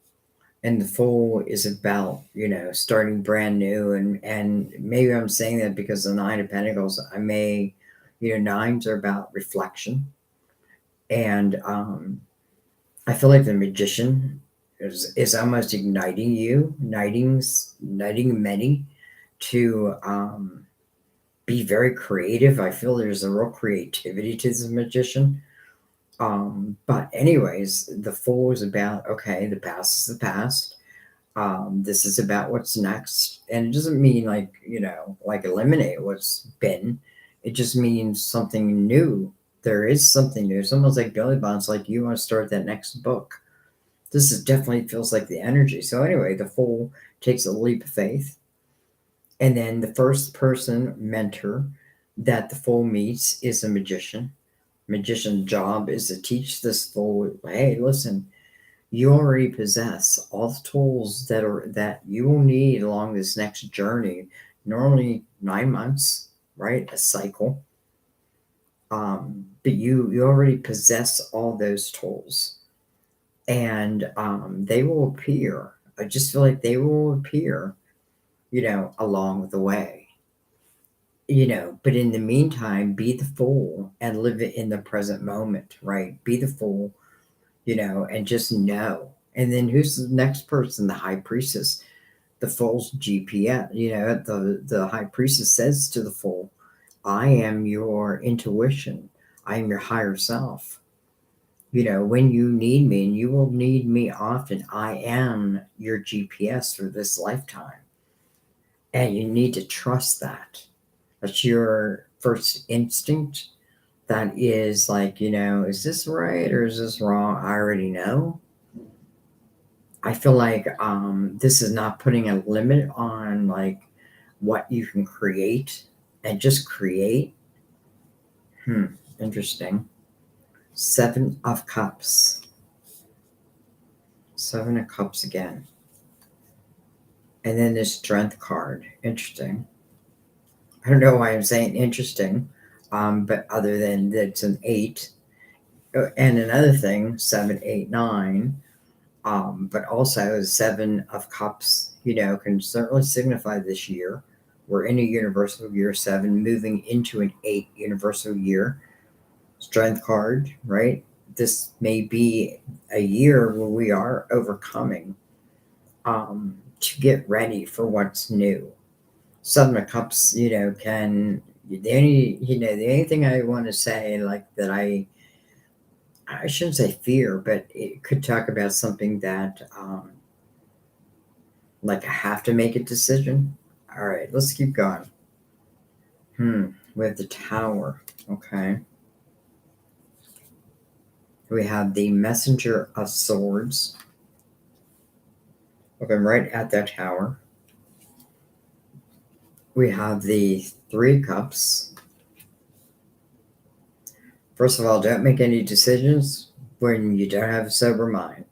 and the fool is about, starting brand new. And maybe I'm saying that because the Nine of Pentacles, I may, nines are about reflection. And I feel like the magician is almost igniting you, igniting many to be very creative. I feel there's a real creativity to the magician. But anyways, the fool is about, okay, the past is the past. This is about what's next. And it doesn't mean like, like eliminate what's been. It just means something new. There is something new. It's almost like Billy Bond's like, you want to start that next book. This is definitely feels like the energy. So anyway, the fool takes a leap of faith. And then the first person mentor that the fool meets is a magician. Magician's job is to teach this fool, hey, listen, you already possess all the tools that you will need along this next journey. Normally 9 months, right? A cycle. But you already possess all those tools. and they will appear. I just feel like they will appear, along the way. But in the meantime, be the fool and live it in the present moment, right? Be the fool, and just know. And then who's the next person? The high priestess, the fool's GPS. The high priestess says to the fool, I am your intuition. I am your higher self. When you need me, and you will need me often, I am your GPS for this lifetime. And you need to trust that. That's your first instinct. That is like, is this right or is this wrong? I already know. I feel like this is not putting a limit on like what you can create and just create. Hmm, interesting. Seven of Cups. Seven of Cups again. And then this Strength card. Interesting. I don't know why I'm saying interesting, but other than that it's an eight. And another thing, 7, 8, 9, but also Seven of Cups, can certainly signify this year. We're in a universal year 7, moving into an 8 universal year. Strength card, right? This may be a year where we are overcoming to get ready for what's new. Seven of Cups, can the only thing I want to say like that I shouldn't say fear, but it could talk about something that like I have to make a decision. All right, let's keep going. We have the Tower. Okay. We have the Messenger of Swords. Looking right at that tower. We have the Three Cups. First of all, don't make any decisions when you don't have a sober mind.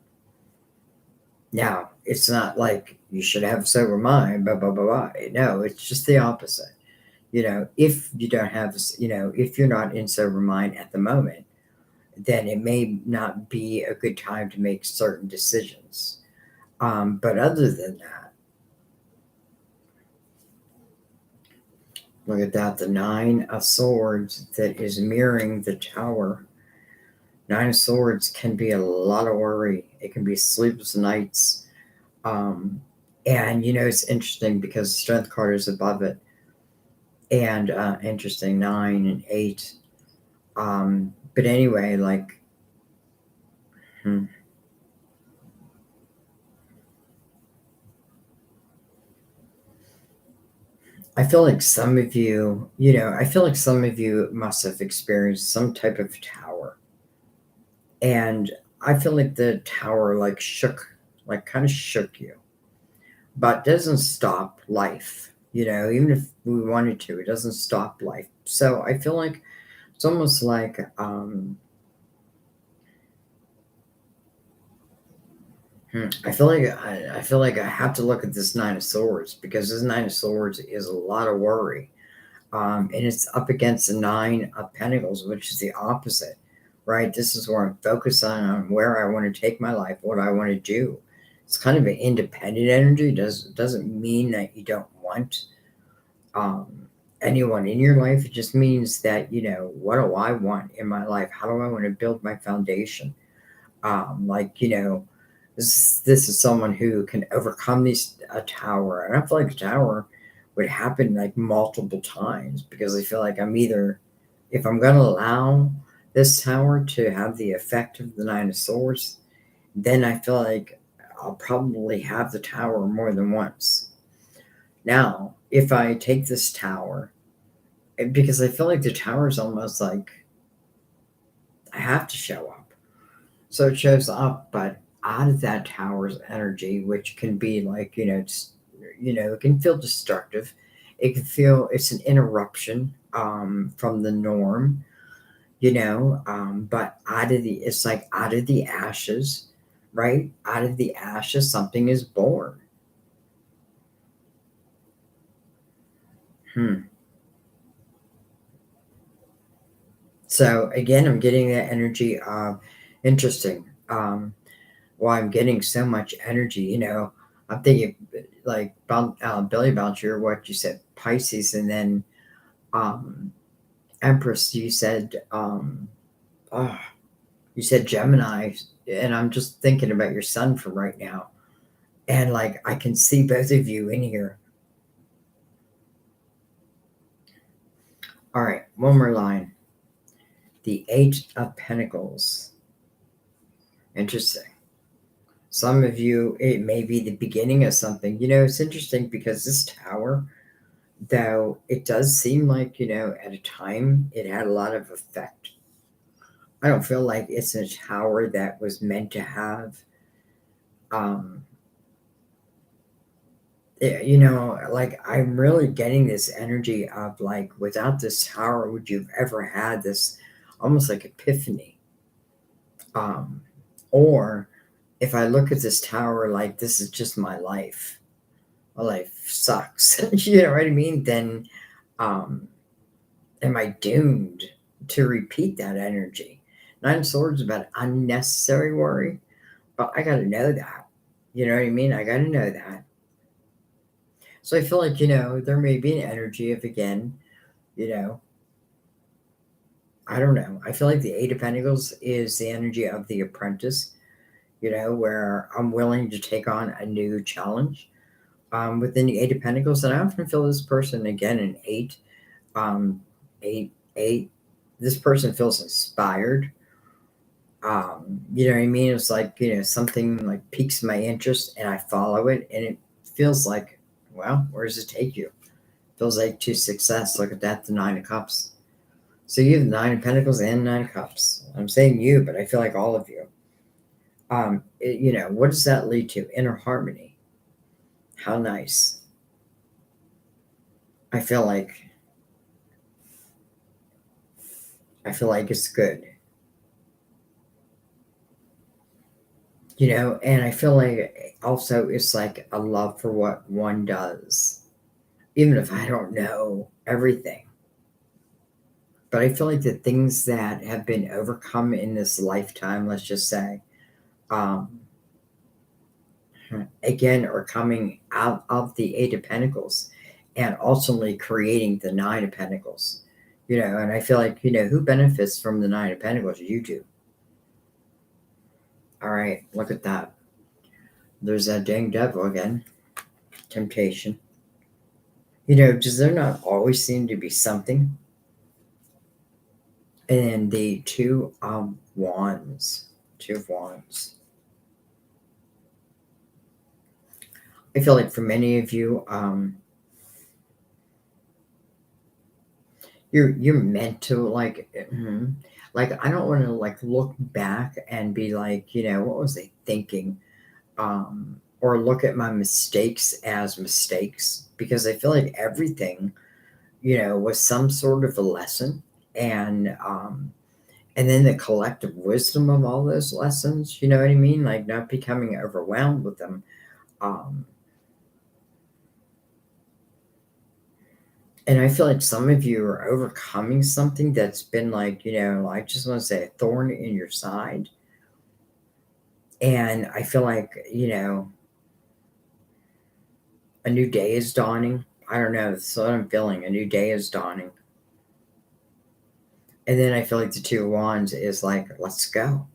Now, it's not like you should have a sober mind, blah, blah, blah, blah. No, it's just the opposite. If you don't have, if you're not in sober mind at the moment, then it may not be a good time to make certain decisions. But other than that, look at that, the Nine of Swords that is mirroring the Tower. Nine of Swords can be a lot of worry. It can be sleepless nights. Um, and it's interesting because the Strength card is above it. And interesting, 9 and 8. But anyway, like, hmm, I feel like some of you, I feel like some of you must have experienced some type of tower. And I feel like the tower like shook, like kind of shook you, but doesn't stop life. Even if we wanted to, it doesn't stop life. So I feel like it's almost like I feel like I have to look at this Nine of Swords because this Nine of Swords is a lot of worry, and it's up against the Nine of Pentacles, which is the opposite, right? This is where I'm focused on where I want to take my life, what I want to do. It's kind of an independent energy. Doesn't mean that you don't want um, anyone in your life. It just means that what do I want in my life? How do I want to build my foundation? Like this is someone who can overcome these a tower, and I feel like a tower would happen like multiple times because I feel like I'm either if I'm going to allow this tower to have the effect of the Nine of Swords, then I feel like I'll probably have the tower more than once. Now, if I take this tower, because I feel like the tower is almost like I have to show up. So it shows up, but out of that tower's energy, which can be like, it can feel destructive. It can feel it's an interruption from the norm, but it's like out of the ashes, right? Out of the ashes, something is born. Hmm. So again, I'm getting that energy of interesting. Well, I'm getting so much energy, I'm thinking like Billy Bouncer, what you said, Pisces, and then um, Empress, oh, you said Gemini, and I'm just thinking about your sun from right now, and like I can see both of you in here. All right, one more line. The Eight of Pentacles. Interesting. Some of you, it may be the beginning of something. It's interesting because this tower, though it does seem like, at a time it had a lot of effect. I don't feel like it's a tower that was meant to have, um, like I'm really getting this energy of like, without this tower, would you have ever had this almost like epiphany? Um, or if I look at this tower like this is just my life, my life sucks, you know what I mean? Then um, am I doomed to repeat that energy? Nine of Swords is about unnecessary worry, but I got to know that. You know what I mean? I got to know that. So I feel like, there may be an energy of, again, you know, I don't know. I feel like the Eight of Pentacles is the energy of the apprentice, where I'm willing to take on a new challenge. Within the Eight of Pentacles, and I often feel this person, again, an eight, eight, this person feels inspired. You know what I mean? It's like, something like piques my interest and I follow it, and it feels like, well, where does it take you? Feels like to success. Look at that, the Nine of Cups. So you have the Nine of Pentacles and Nine of Cups. I'm saying you, but I feel like all of you. What does that lead to? Inner harmony. How nice. I feel like it's good. And I feel like also it's like a love for what one does, even if I don't know everything. But I feel like the things that have been overcome in this lifetime, let's just say, um, again, are coming out of the Eight of Pentacles and ultimately creating the Nine of Pentacles. And I feel like, who benefits from the Nine of Pentacles? You do. All right, look at that. There's that dang devil again. Temptation. Does there not always seem to be something? And the Two of Wands. Two of Wands. I feel like for many of you, you're meant to like I don't want to like look back and be like, what was I thinking? Or look at my mistakes as mistakes, because I feel like everything, was some sort of a lesson, and then the collective wisdom of all those lessons, you know what I mean? Like not becoming overwhelmed with them. Um, and I feel like some of you are overcoming something that's been like, I just want to say a thorn in your side. And I feel like, a new day is dawning. I don't know. That's what I'm feeling. A new day is dawning. And then I feel like the Two of Wands is like, let's go.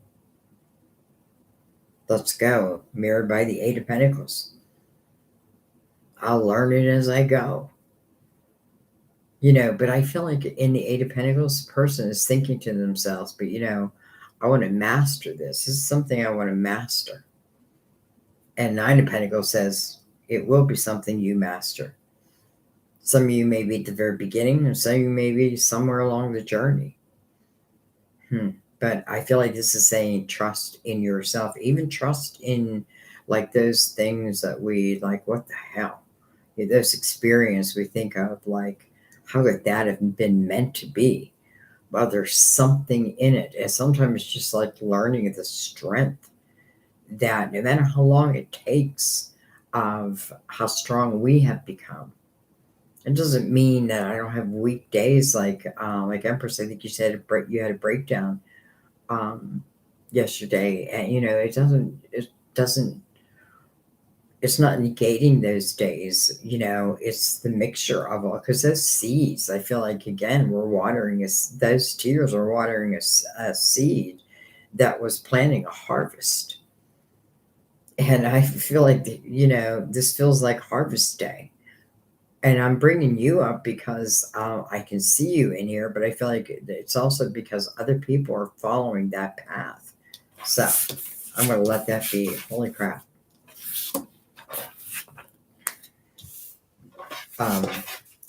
Let's go. Mirrored by the Eight of Pentacles. I'll learn it as I go. But I feel like in the Eight of Pentacles, the person is thinking to themselves, but I want to master this. This is something I want to master. And Nine of Pentacles says it will be something you master. Some of you may be at the very beginning, and some of you may be somewhere along the journey. But I feel like this is saying trust in yourself, even trust in like those things that we like, what the hell? Those experience we think of like, how could that have been meant to be? Well, there's something in it. And sometimes it's just like learning the strength that no matter how long it takes, of how strong we have become. It doesn't mean that I don't have weak days like Empress. I think you said you had a breakdown. Um, yesterday, and it doesn't it's not negating those days, it's the mixture of all, because those seeds, I feel like, again, we're watering us, those tears are watering a seed that was planting a harvest. And I feel like, this feels like harvest day. And I'm bringing you up because I can see you in here, but I feel like it's also because other people are following that path. So I'm going to let that be. Holy crap. Um,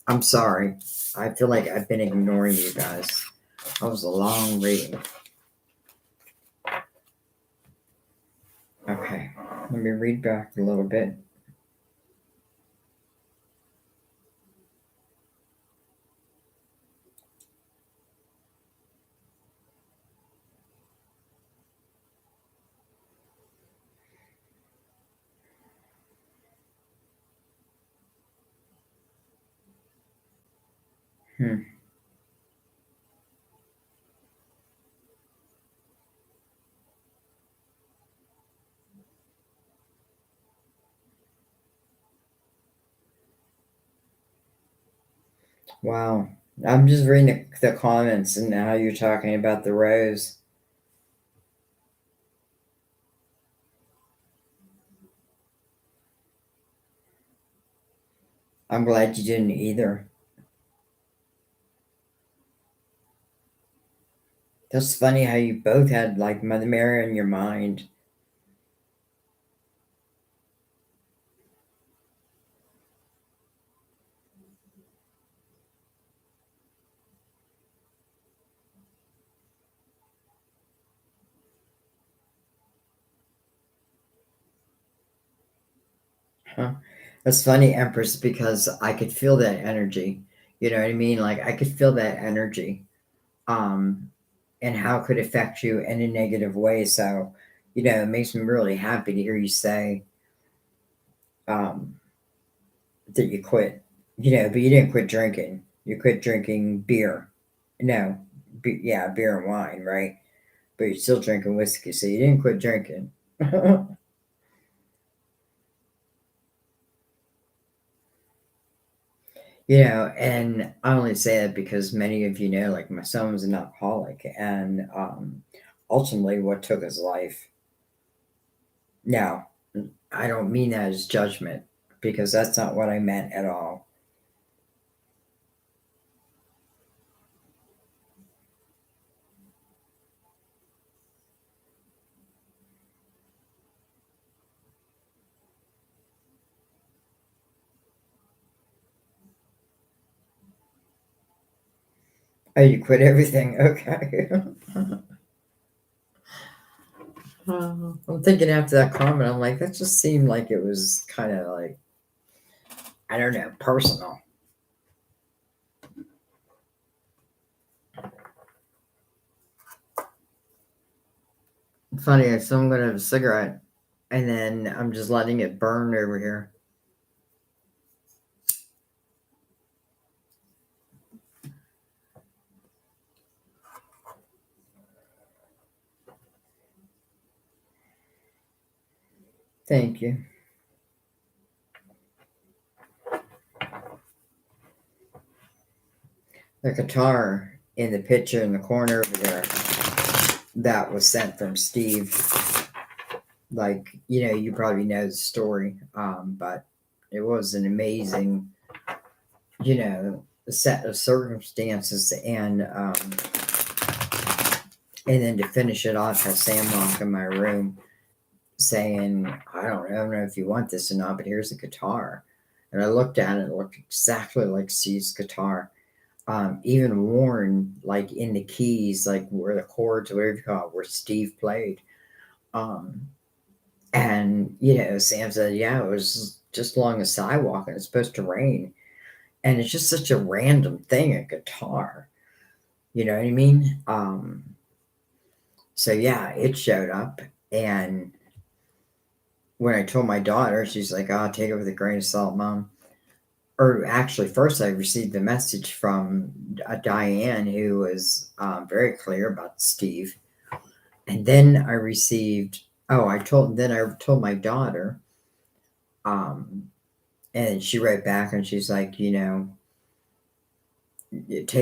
I'm sorry. I feel like I've been ignoring you guys. That was a long reading. Okay, let me read back a little bit. Hmm. Wow. I'm just reading the comments and how you're talking about the rose. I'm glad you didn't either. That's funny how you both had like Mother Mary in your mind. Huh? That's funny, Empress, because I could feel that energy. You know what I mean? Like I could feel that energy. Um, and how it could affect you in a negative way. So, it makes me really happy to hear you say um, that you quit. But you didn't quit drinking. You quit drinking beer. No, yeah, beer and wine, right? But you're still drinking whiskey, so you didn't quit drinking. And I only say that because many of you know, like my son was an alcoholic, and ultimately, what took his life. Now, I don't mean that as judgment because that's not what I meant at all. Oh, you quit everything? Okay. I'm thinking after that comment, I'm like, that just seemed like it was kind of like, I don't know, personal. Funny, so I'm gonna have a cigarette and then I'm just letting it burn over here. Thank you. The guitar in the picture in the corner over there, that was sent from Steve. Like, you probably know the story, but it was an amazing, set of circumstances, and then to finish it off, had Sam walk in my room saying, I don't know if you want this or not, but here's a guitar. And I looked at it, it looked exactly like Steve's guitar. Even worn like in the keys, like where the chords, whatever you call it, where Steve played. Um, and Sam said, yeah, it was just along a sidewalk and it's supposed to rain. And it's just such a random thing, a guitar. You know what I mean? So yeah, it showed up, and when I told my daughter, she's like, "Oh, take it with a grain of salt, mom." Or actually, first I received a message from Diane, who was very clear about Steve, And then I received, I told my daughter, and she wrote back and she's like, take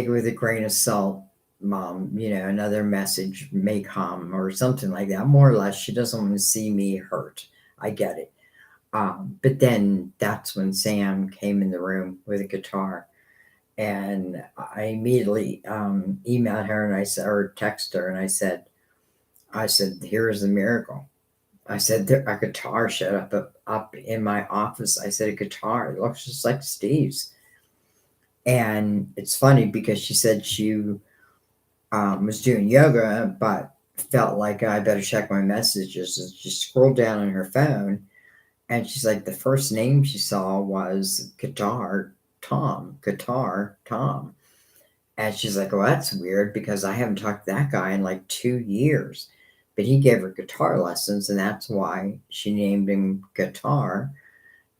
it with a grain of salt, mom, another message may come or something like that. More or less, she doesn't want to see me hurt. I get it. But then that's when Sam came in the room with a guitar. And I immediately emailed her and I said, or texted her and I said, here's the miracle. I said, a guitar showed up in my office. I said, a guitar. It looks just like Steve's. And it's funny because she said she was doing yoga, but felt like I better check my messages. And she scrolled down on her phone, and she's like, the first name she saw was Guitar Tom. And she's like, well, that's weird because I haven't talked to that guy in like 2 years. But he gave her guitar lessons, and that's why she named him Guitar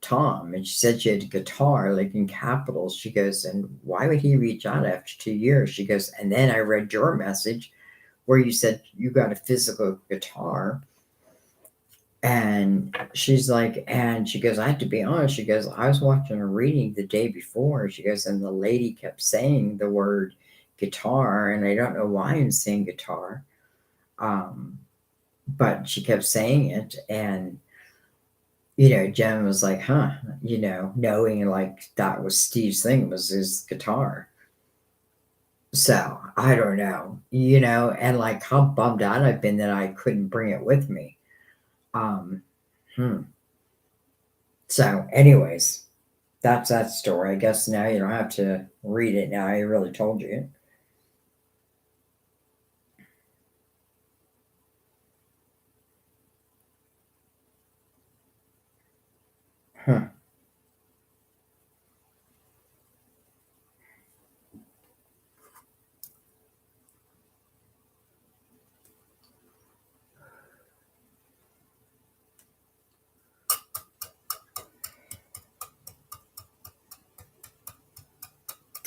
Tom. And she said she had a guitar, like in capitals. She goes, and why would he reach out after 2 years? She goes, and then I read your message where you said you got a physical guitar. And she's like, and she goes, I have to be honest. She goes, I was watching a reading the day before. She goes, and the lady kept saying the word guitar, and I don't know why I'm saying guitar. But she kept saying it, and Jen was like, huh, knowing like that was Steve's thing, was his guitar. So I don't know, and like how bummed out I've been that I couldn't bring it with me. Um, hmm. So, anyways, that's that story. I guess now you don't have to read it now. I really told you. Huh.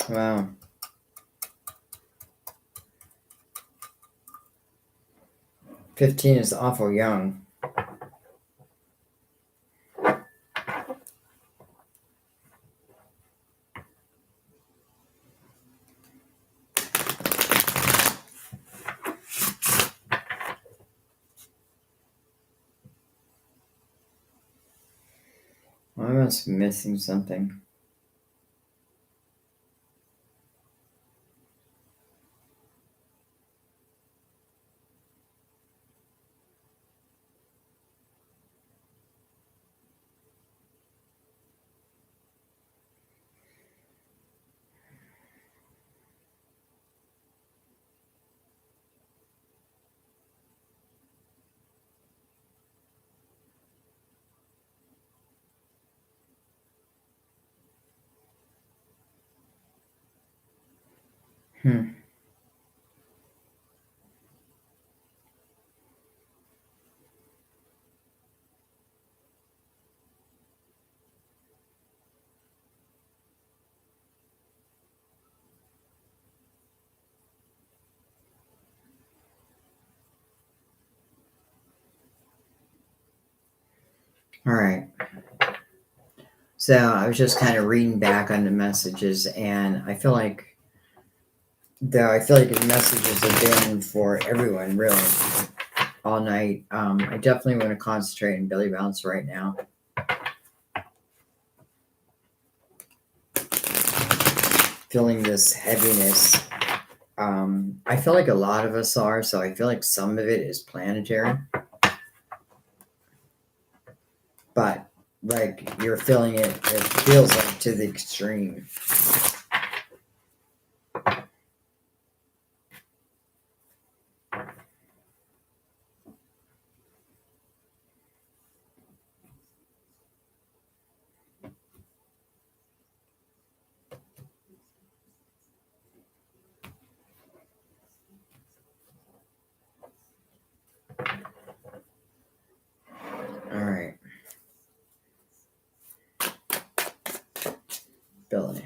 Wow. 15 is awful young. I must be missing something. Hmm. All right. So I was just kind of reading back on the messages, and I feel like the messages have been for everyone really all night. I definitely want to concentrate on belly bounce right now. Feeling this heaviness. I feel like a lot of us are, so I feel like some of it is planetary, but like you're feeling it, it feels like to the extreme. All right, Billy.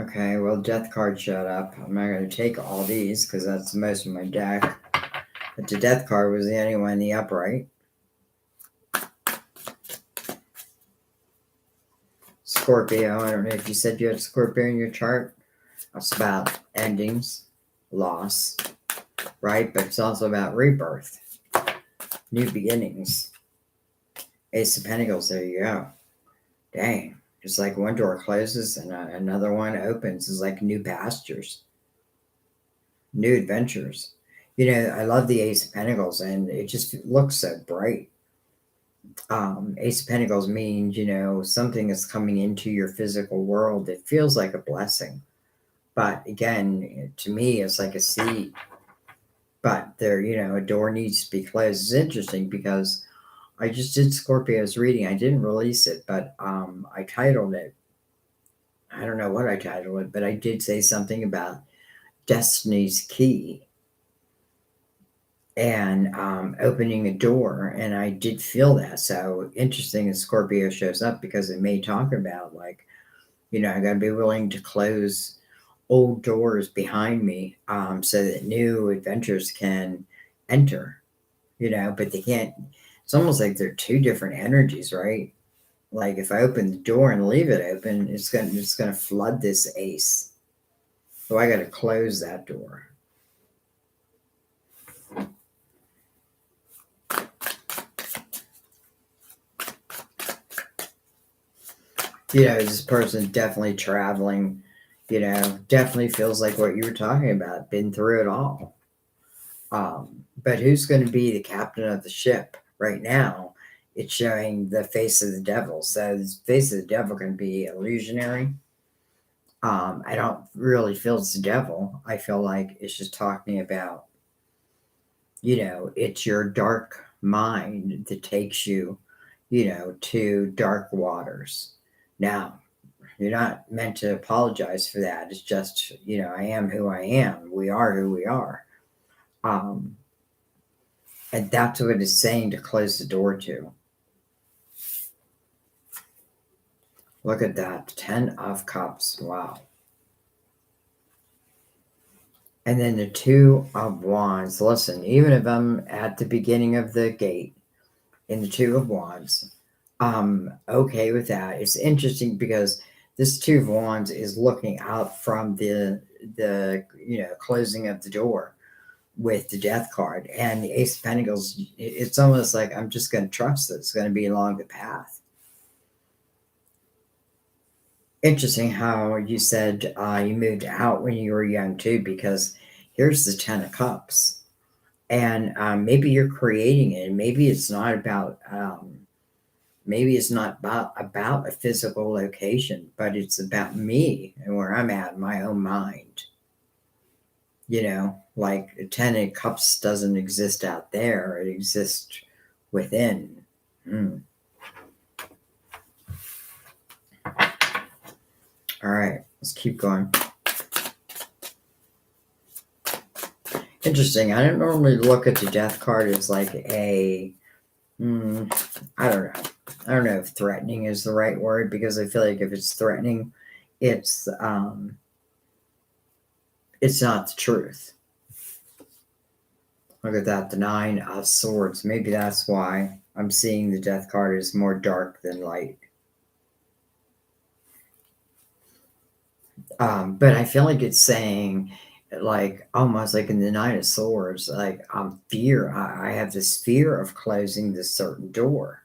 Okay, well, death card showed up. I'm not going to take all these because that's most of my deck. But the death card was the only one in the upright. Scorpio, I don't know if you said you had Scorpio in your chart. It's about endings, loss, right? But it's also about rebirth, new beginnings. Ace of Pentacles, there you go. Dang. It's like one door closes and another one opens. It's like new pastures, new adventures. I love the Ace of Pentacles and it just looks so bright. Ace of Pentacles means, something is coming into your physical world. It feels like a blessing. But again, to me, it's like a seed. But there, a door needs to be closed. It's interesting because I just did Scorpio's reading. I didn't release it, but I titled it. I don't know what I titled it, but I did say something about Destiny's Key and opening a door, and I did feel that. So interesting that Scorpio shows up because it may talk about like, I got to be willing to close old doors behind me so that new adventures can enter. But they can't. It's almost like they're two different energies, right? Like if I open the door and leave it open, it's gonna flood this ace. So I got to close that door. This person definitely traveling. Definitely feels like what you were talking about. Been through it all. But who's going to be the captain of the ship right now? It's showing the face of the devil. So the face of the devil can be illusionary. I don't really feel it's the devil. I feel like it's just talking about, it's your dark mind that takes you, to dark waters. Now, you're not meant to apologize for that. It's just, I am who I am. We are who we are. Um, and that's what it's saying to close the door to. Look at that. 10 of Cups. Wow. And then the 2 of Wands. Listen, even if I'm at the beginning of the gate in the 2 of Wands, I'm okay with that. It's interesting because this 2 of Wands is looking out from the closing of the door with the Death card. And the Ace of Pentacles, it's almost like I'm just going to trust that it's going to be along the path. Interesting how you said you moved out when you were young too, because here's the 10 of Cups. And maybe you're creating it. And maybe it's not about a physical location, but it's about me and where I'm at in my own mind. Like a 10 of Cups doesn't exist out there, it exists within. All right, let's keep going. Interesting. I don't normally look at the Death card as like I don't know. I don't know if threatening is the right word, because I feel like if it's threatening, it's not the truth. Look at that, the 9 of Swords. Maybe that's why I'm seeing the Death card as more dark than light. But I feel like it's saying, like almost like in the 9 of Swords, like fear. I have this fear of closing this certain door.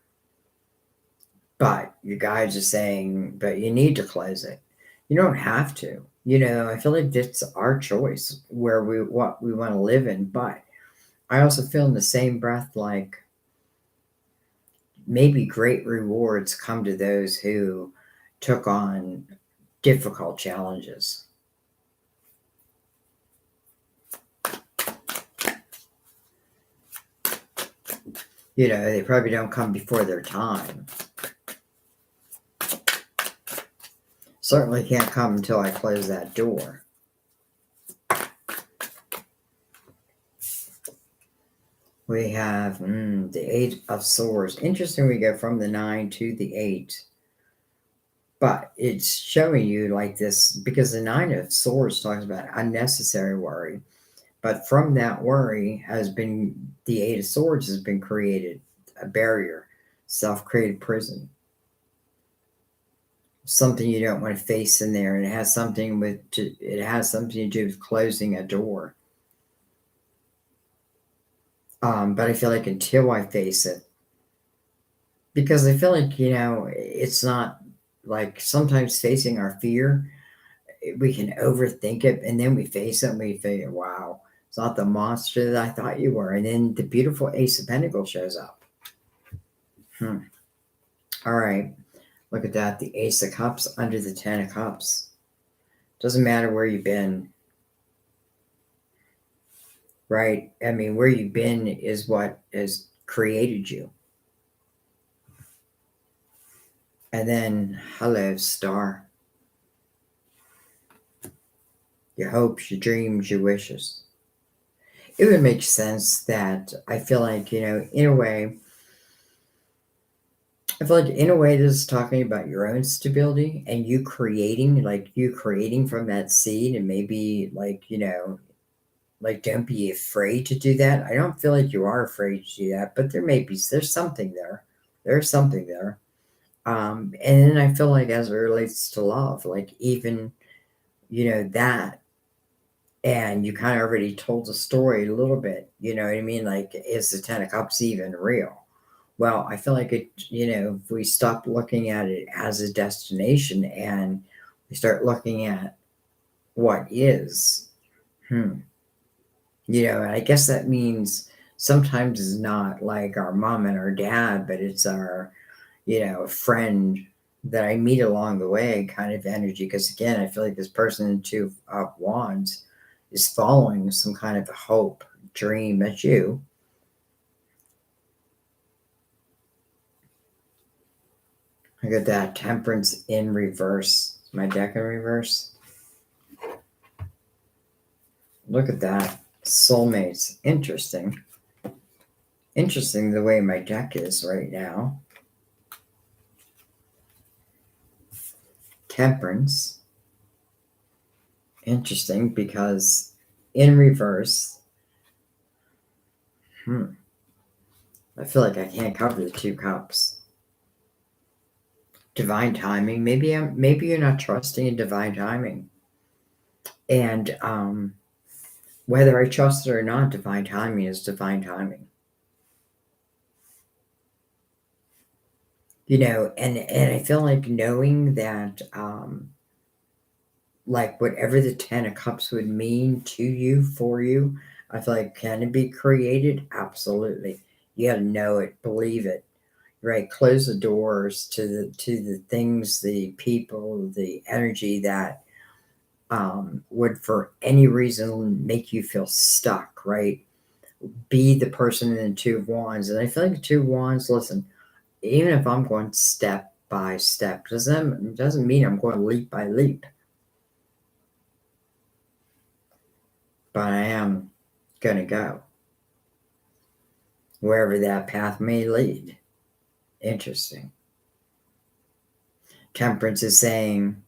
But your guides are saying, but you need to close it. You don't have to. I feel like it's our choice what we want to live in. But I also feel in the same breath like maybe great rewards come to those who took on difficult challenges. They probably don't come before their time. Certainly can't come until I close that door. We have the 8 of Swords. Interesting, we go from the 9 to the 8. But it's showing you like this because the Nine of Swords talks about unnecessary worry. But from that worry has been the Eight of Swords has been created a barrier, self-created prison, something you don't want to face in there, and it has something to do with closing a door. But I feel like until I face it, because I feel like it's not like sometimes facing our fear, we can overthink it, and then we face it, and we figure, wow, it's not the monster that I thought you were, and then the beautiful Ace of Pentacles shows up. All right. Look at that. The Ace of Cups under the Ten of Cups. Doesn't matter where you've been, right? I mean, where you've been is what has created you. And then, hello, Star. Your hopes, your dreams, your wishes. It would make sense that I feel like, in a way, this is talking about your own stability and you creating from that seed, and maybe don't be afraid to do that. I don't feel like you are afraid to do that, but there's something there. There's something there. And then I feel like as it relates to love, like even, that, and you kind of already told the story a little bit, you know what I mean? Like, is the Ten of Cups even real? Well, I feel like if we stop looking at it as a destination and we start looking at what is, and I guess that means sometimes it's not like our mom and our dad, but it's our, friend that I meet along the way kind of energy. Because again, I feel like this person in Two of Wands is following some kind of hope, dream. That's you. I got that Temperance in reverse. My deck in reverse. Look at that. Soulmates. Interesting. Interesting the way my deck is right now. Temperance. Interesting because in reverse, I feel like I can't cover the Two Cups. Divine timing. Maybe you're not trusting in divine timing. And whether I trust it or not, divine timing is divine timing. And I feel like knowing that like whatever the Ten of Cups would mean to you, for you, I feel like can it be created? Absolutely. You got to know it, believe it, right? Close the doors to the things, the people, the energy that would for any reason make you feel stuck, right? Be the person in the Two of Wands. And I feel like the Two of Wands, listen, even if I'm going step by step, doesn't mean I'm going leap by leap. But I am going to go wherever that path may lead. Interesting. Temperance is saying,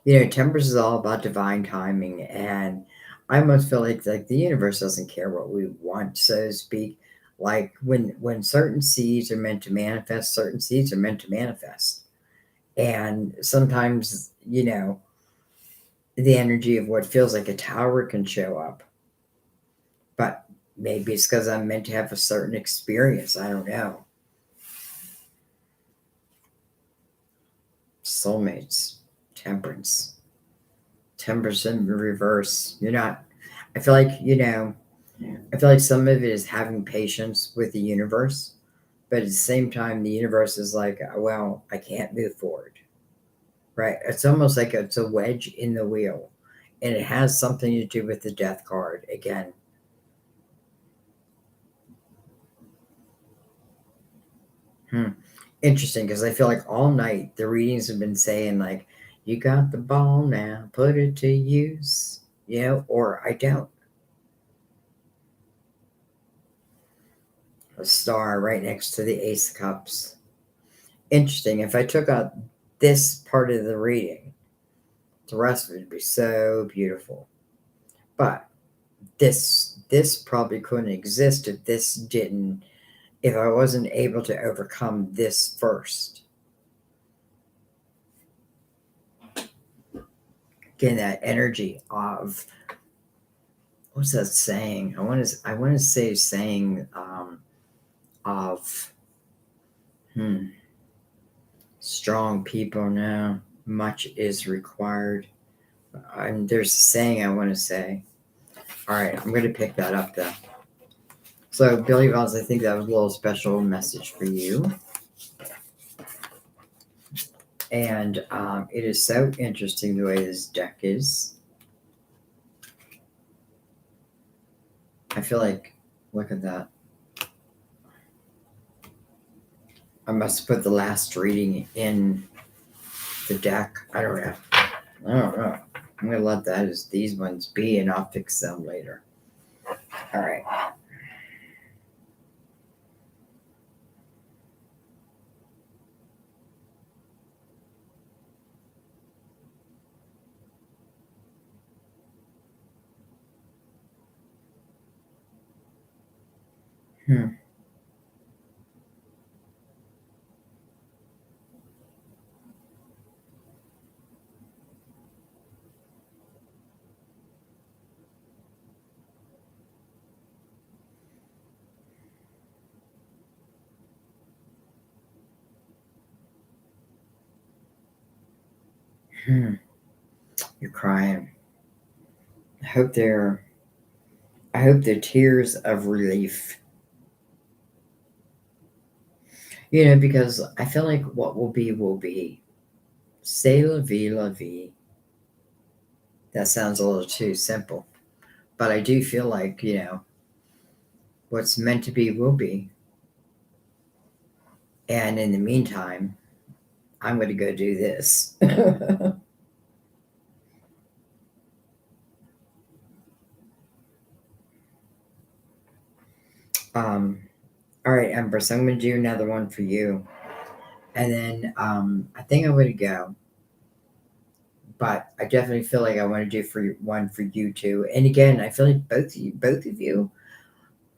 temperance is all about divine timing, and I almost feel like the universe doesn't care what we want, so to speak. Like when certain seeds are meant to manifest, certain seeds are meant to manifest, and sometimes the energy of what feels like a tower can show up, but maybe it's because I'm meant to have a certain experience. I don't know. Soulmates, temperance. Temperance in reverse. You're not, I feel like, I feel like some of it is having patience with the universe, but at the same time, the universe is like, well, I can't move forward, right? It's almost like it's a wedge in the wheel, and it has something to do with the Death card again. Interesting, because I feel like all night the readings have been saying like, you got the ball now, put it to use, or I don't. A star right next to the Ace of Cups. Interesting. If I took out this part of the reading. The rest would be so beautiful. But this probably couldn't exist if I wasn't able to overcome this first. Again, that energy of what's that saying? I want to say saying of strong people now. Much is required. There's a saying I want to say. All right, I'm going to pick that up though. So, Billy Valls, I think that was a little special message for you. And it is so interesting the way this deck is. I feel like, look at that. I must put the last reading in the deck. I don't know. I'm going to let that as these ones be, and I'll fix them later. All right. You're crying. I hope they're tears of relief. Because I feel like what will be will be. C'est la vie, la vie. That sounds a little too simple. But I do feel like, what's meant to be will be. And in the meantime, I'm going to go do this. All right, Empress, I'm going to do another one for you. And then I think I'm going to go. But I definitely feel like I want to do one for you too. And again, I feel like both of you,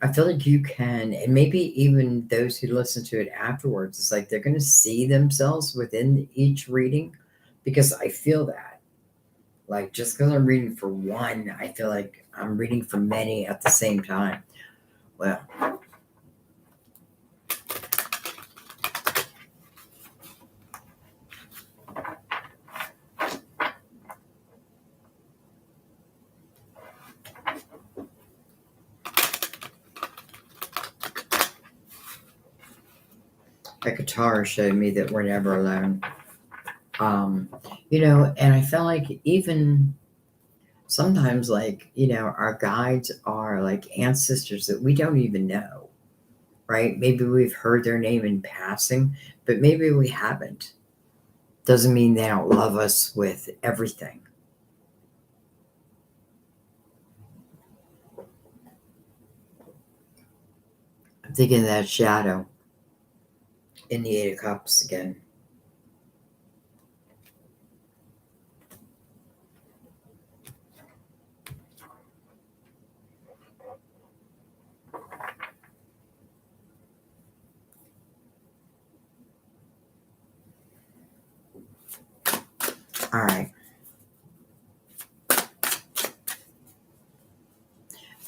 I feel like you can, and maybe even those who listen to it afterwards, it's like they're going to see themselves within each reading, because I feel that. Like, just because I'm reading for one, I feel like I'm reading for many at the same time. Well, a guitar showed me that we're never alone. And I felt like even sometimes, like, our guides are like ancestors that we don't even know, right? Maybe we've heard their name in passing, but maybe we haven't. Doesn't mean they don't love us with everything. I'm thinking of that shadow in the Eight of Cups again. All right.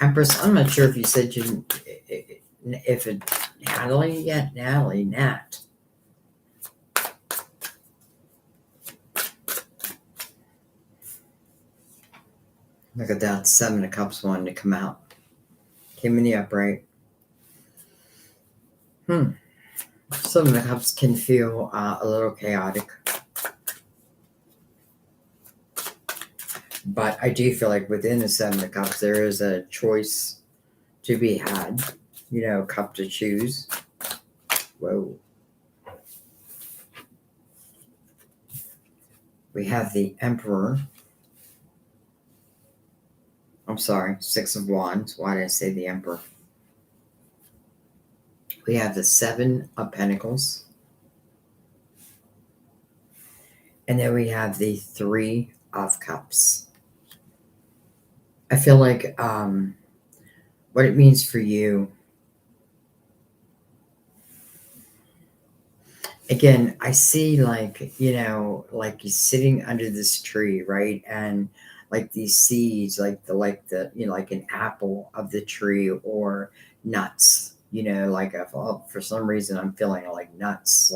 Empress, I'm not sure if you said if it Natalie yet. Natalie, Nat. Look at that. Seven of Cups wanted to come out. Came in the upright. Seven of Cups can feel a little chaotic. But I do feel like within the Seven of Cups, there is a choice to be had. Cup to choose. Whoa. We have the Emperor. I'm sorry, Six of Wands. Why did I say the Emperor? We have the Seven of Pentacles. And then we have the Three of Cups. I feel like what it means for you, again, I see like, like you're sitting under this tree, right? And like these seeds, like the like an apple of the tree, or nuts, like if, oh, for some reason I'm feeling like nuts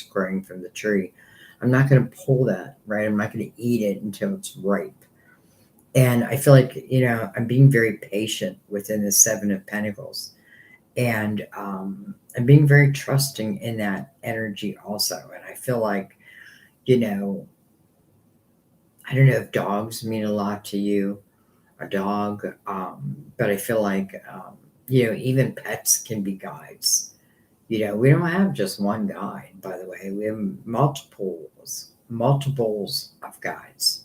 growing from the tree. I'm not going to pull that, right? I'm not going to eat it until it's ripe. And I feel like, I'm being very patient within the Seven of Pentacles. And I'm being very trusting in that energy also. And I feel like, you know, I don't know if dogs mean a lot to you, a dog, but I feel like, even pets can be guides. We don't have just one guide, by the way. We have multiples of guides.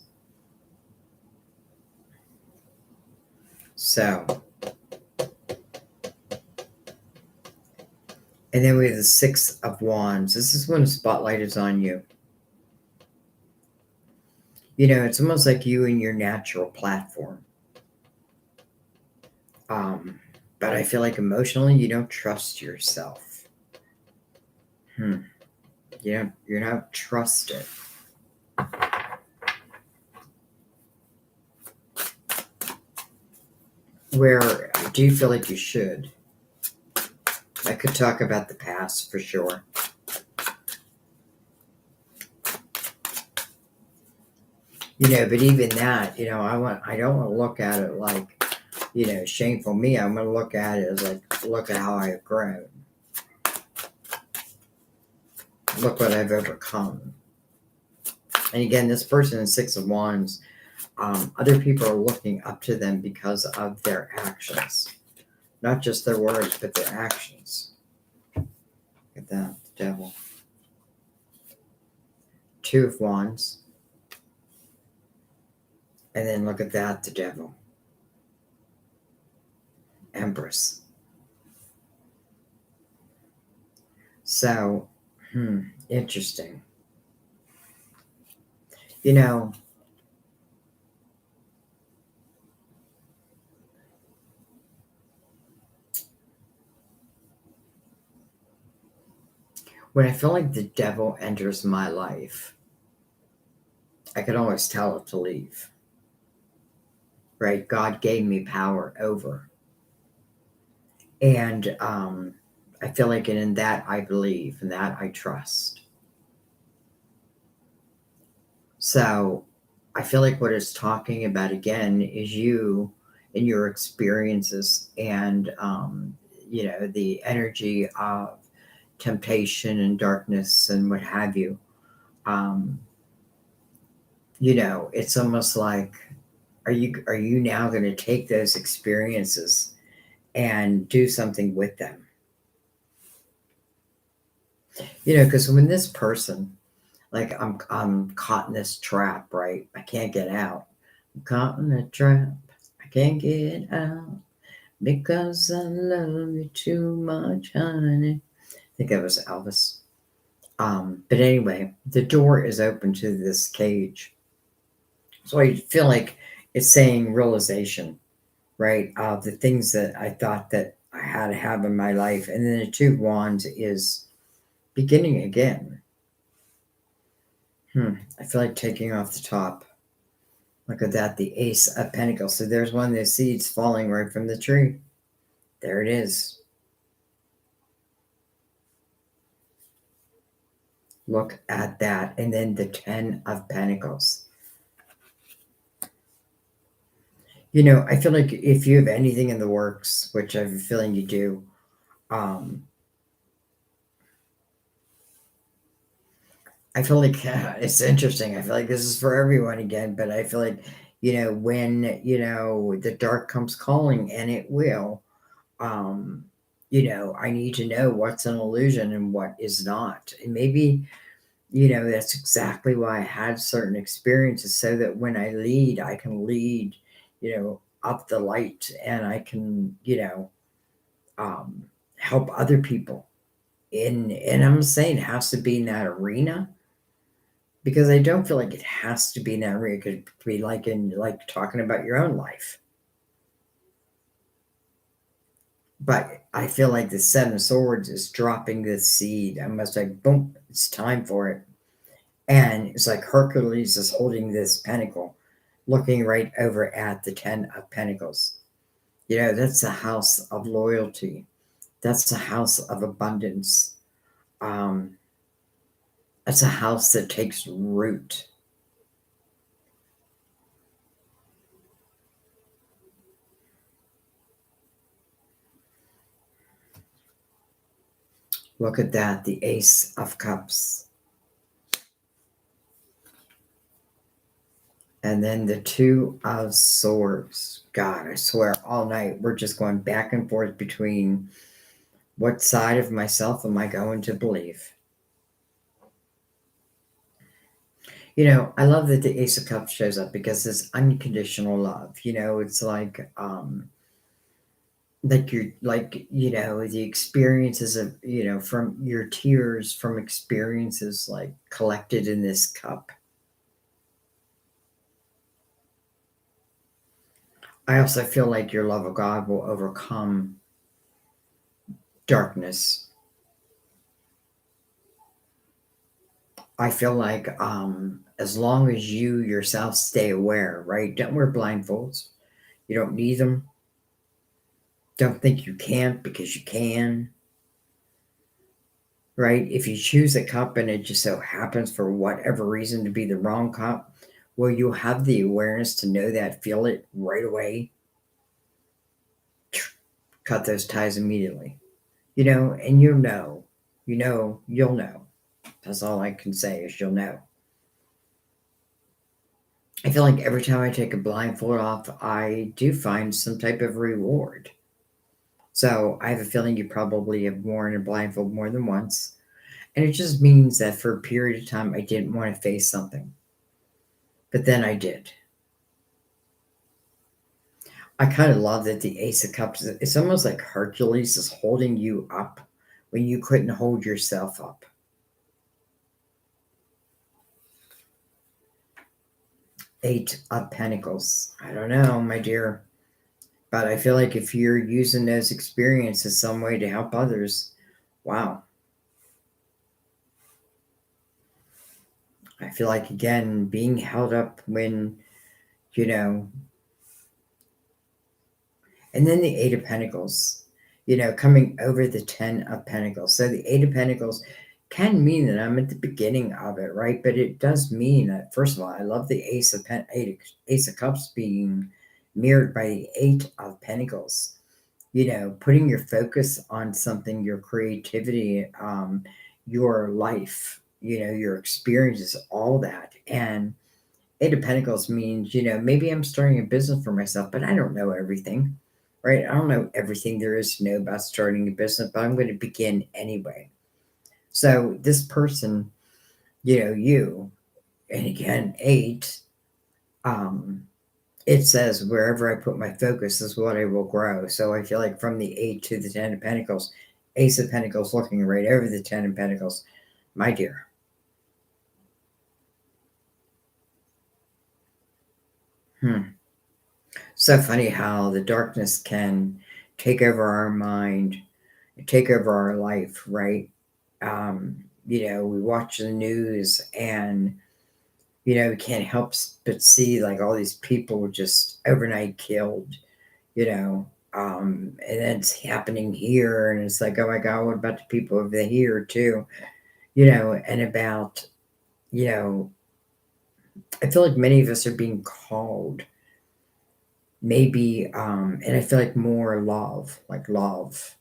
So, and then we have the Six of Wands. This is when the spotlight is on you. It's almost like you and your natural platform. Um, but I feel like emotionally you don't trust yourself. Hmm. You're not trusted. Where I do feel like you should. I could talk about the past for sure. But even that, I don't want to look at it like, shameful me. I'm gonna look at it as like, look at how I've grown. Look what I've overcome. And again, this person in Six of Wands, other people are looking up to them because of their actions, not just their words, but their actions. Look at that, the Devil. Two of Wands. And then look at that, the Devil. Empress. So, interesting. You know, when I feel like the devil enters my life, I can always tell it to leave. Right? God gave me power over. And I feel like in that I believe, and that I trust. So I feel like what it's talking about again is you and your experiences, and the energy of temptation and darkness and what have you. Um, it's almost like, are you now going to take those experiences and do something with them? Because when this person, like, I'm caught in this trap, right? I can't get out. I'm caught in a trap. I can't get out because I love you too much, honey. I think that was Elvis. But anyway, the door is open to this cage. So I feel like it's saying realization, right? Of the things that I thought that I had to have in my life. And then the Two of Wands is beginning again. I feel like taking off the top. Look at that, the Ace of Pentacles. So there's one of the seeds falling right from the tree. There it is. Look at that. And then the Ten of Pentacles. I feel like if you have anything in the works, which I have a feeling you do, um, I feel like it's interesting. I feel like this is for everyone again, but I feel like, when, the dark comes calling, and it will, um, I need to know what's an illusion and what is not. And maybe, that's exactly why I had certain experiences, so that when I lead, I can lead, up the light, and I can, um, help other people. And I'm saying it has to be in that arena, because I don't feel like it has to be in that area. It could be like in like talking about your own life. But I feel like the Seven of Swords is dropping this seed. I must like, boom, it's time for it. And it's like Hercules is holding this pentacle, looking right over at the Ten of Pentacles. You know, that's a house of loyalty. That's a house of abundance. Um, that's a house that takes root. Look at that, the Ace of Cups. And then the Two of Swords. God, I swear, all night we're just going back and forth between what side of myself am I going to believe? You know, I love that the Ace of Cups shows up because it's unconditional love. You know, it's like you're like, you know, the experiences of, you know, from your tears from experiences like collected in this cup. I also feel like your love of God will overcome darkness. I feel like as long as you yourself stay aware, right? Don't wear blindfolds. You don't need them. Don't think you can't because you can, right? If you choose a cup and it just so happens for whatever reason to be the wrong cup, well, you'll have the awareness to know that, feel it right away, cut those ties immediately, you know, and you'll know. That's all I can say is you'll know. I feel like every time I take a blindfold off, I do find some type of reward. So I have a feeling you probably have worn a blindfold more than once. And it just means that for a period of time, I didn't want to face something. But then I did. I kind of love that the Ace of Cups, it's almost like Hercules is holding you up when you couldn't hold yourself up. Eight of Pentacles. I don't know, my dear. But I feel like if you're using those experiences some way to help others, wow. I feel like, again, being held up when, you know, and then the Eight of Pentacles, you know, coming over the Ten of Pentacles. So the Eight of Pentacles can mean that I'm at the beginning of it, right? But it does mean that, first of all, I love the Ace of Cups being mirrored by the Eight of Pentacles. You know, putting your focus on something, your creativity, your life, you know, your experiences, all that. And Eight of Pentacles means, you know, maybe I'm starting a business for myself, but I don't know everything, right? I don't know everything there is to know about starting a business, but I'm going to begin anyway. So this person, you know, you, and again, eight, um, it says wherever I put my focus is what I will grow. So I feel like from the Eight to the Ten of Pentacles, Ace of Pentacles looking right over the Ten of Pentacles, my dear. So funny how the darkness can take over our mind, take over our life, right? You know, we watch the news and, you know, we can't help but see like all these people just overnight killed, you know, and it's happening here. And it's like, oh my God, what about the people over here too? You know, and about, you know, I feel like many of us are being called maybe, and I feel like more love, like love.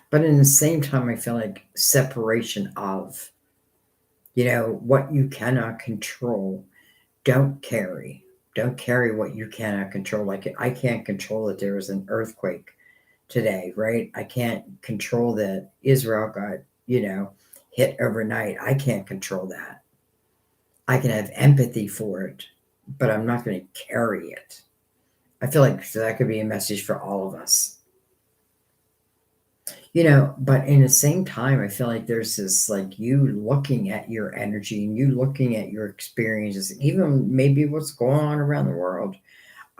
But in the same time, I feel like separation of, you know, what you cannot control, don't carry. Don't carry what you cannot control. Like I can't control that there was an earthquake today, right? I can't control that Israel got, you know, hit overnight. I can't control that. I can have empathy for it, but I'm not going to carry it. I feel like that could be a message for all of us. But in the same time, I feel like there's this, like, you looking at your energy and you looking at your experiences, even maybe what's going on around the world.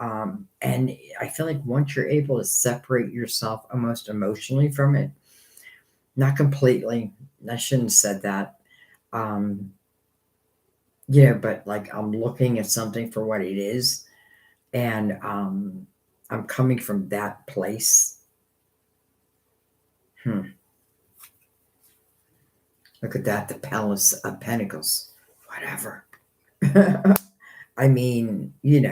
And I feel like once you're able to separate yourself almost emotionally from it, not completely, I shouldn't have said that. Um, but like I'm looking at something for what it is, and I'm coming from that place. Hmm. Look at that, the Palace of Pentacles. Whatever. I mean, it's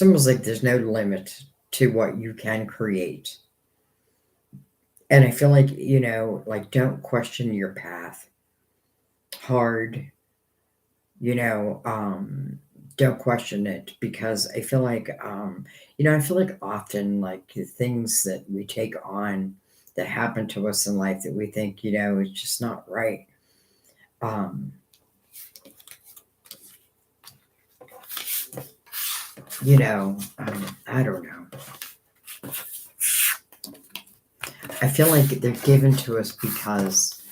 almost like there's no limit to what you can create. And I feel like, like, don't question your path hard, you know, um, don't question it, because I feel like often, like, the things that we take on that happen to us in life that we think, is just not right. Um, I don't know. I feel like they're given to us because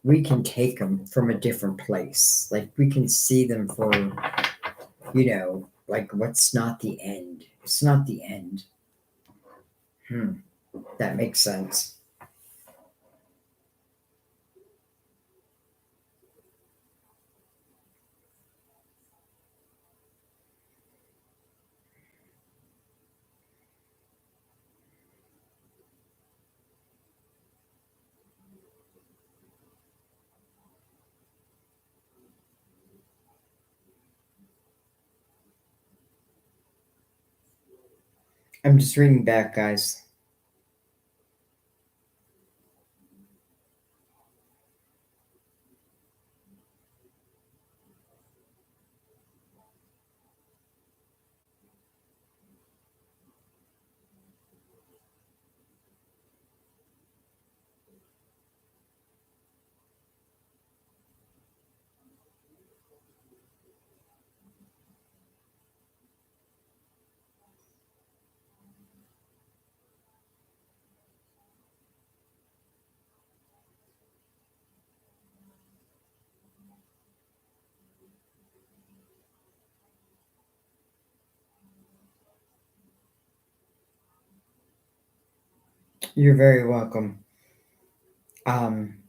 we can take them from a different place. Like, we can see them for, like, what's not the end. It's not the end. That makes sense. I'm just reading back, guys. You're very welcome. Um,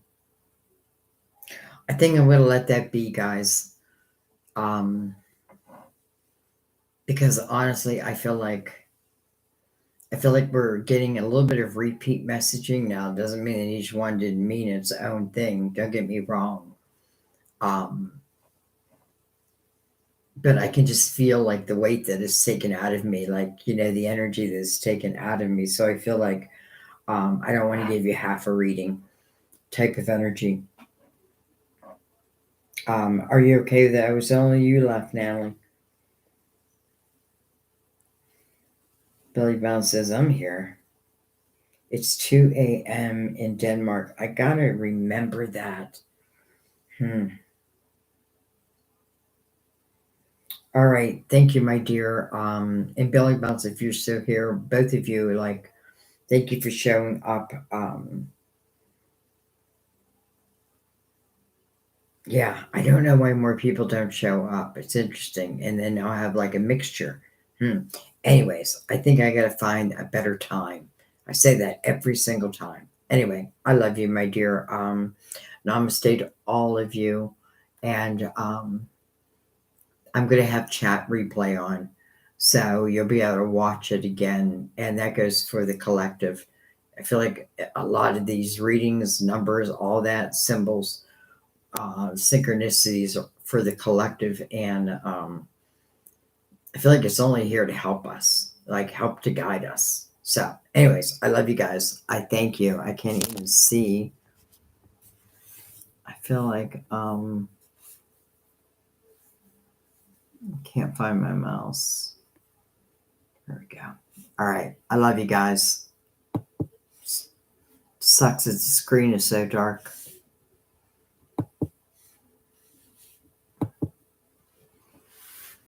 I think I'm gonna let that be, guys. Um, because honestly, I feel like we're getting a little bit of repeat messaging now. Doesn't mean that each one didn't mean its own thing. Don't get me wrong. Um, but I can just feel like the weight that is taken out of me, like, the energy that is taken out of me. So I feel like I don't want to give you half a reading type of energy. Are you okay with that? It was only you left, Natalie. Billy Bounce says, I'm here. It's 2 a.m. in Denmark. I gotta remember that. Hmm. All right. Thank you, my dear. And Billy Bounce, if you're still here, both of you, like, thank you for showing up. Yeah, I don't know why more people don't show up. It's interesting. And then I'll have like a mixture. Hmm. Anyways, I think I gotta find a better time. I say that every single time. Anyway, I love you, my dear. Namaste to all of you. And I'm gonna have chat replay on. So you'll be able to watch it again. And that goes for the collective. I feel like a lot of these readings, numbers, all that, symbols, synchronicities for the collective, and I feel like it's only here to help us, like, help to guide us. So anyways, I love you guys. I thank you. I can't even see. I feel like can't find my mouse. There we go. All right, I love you guys. Sucks that the screen is so dark.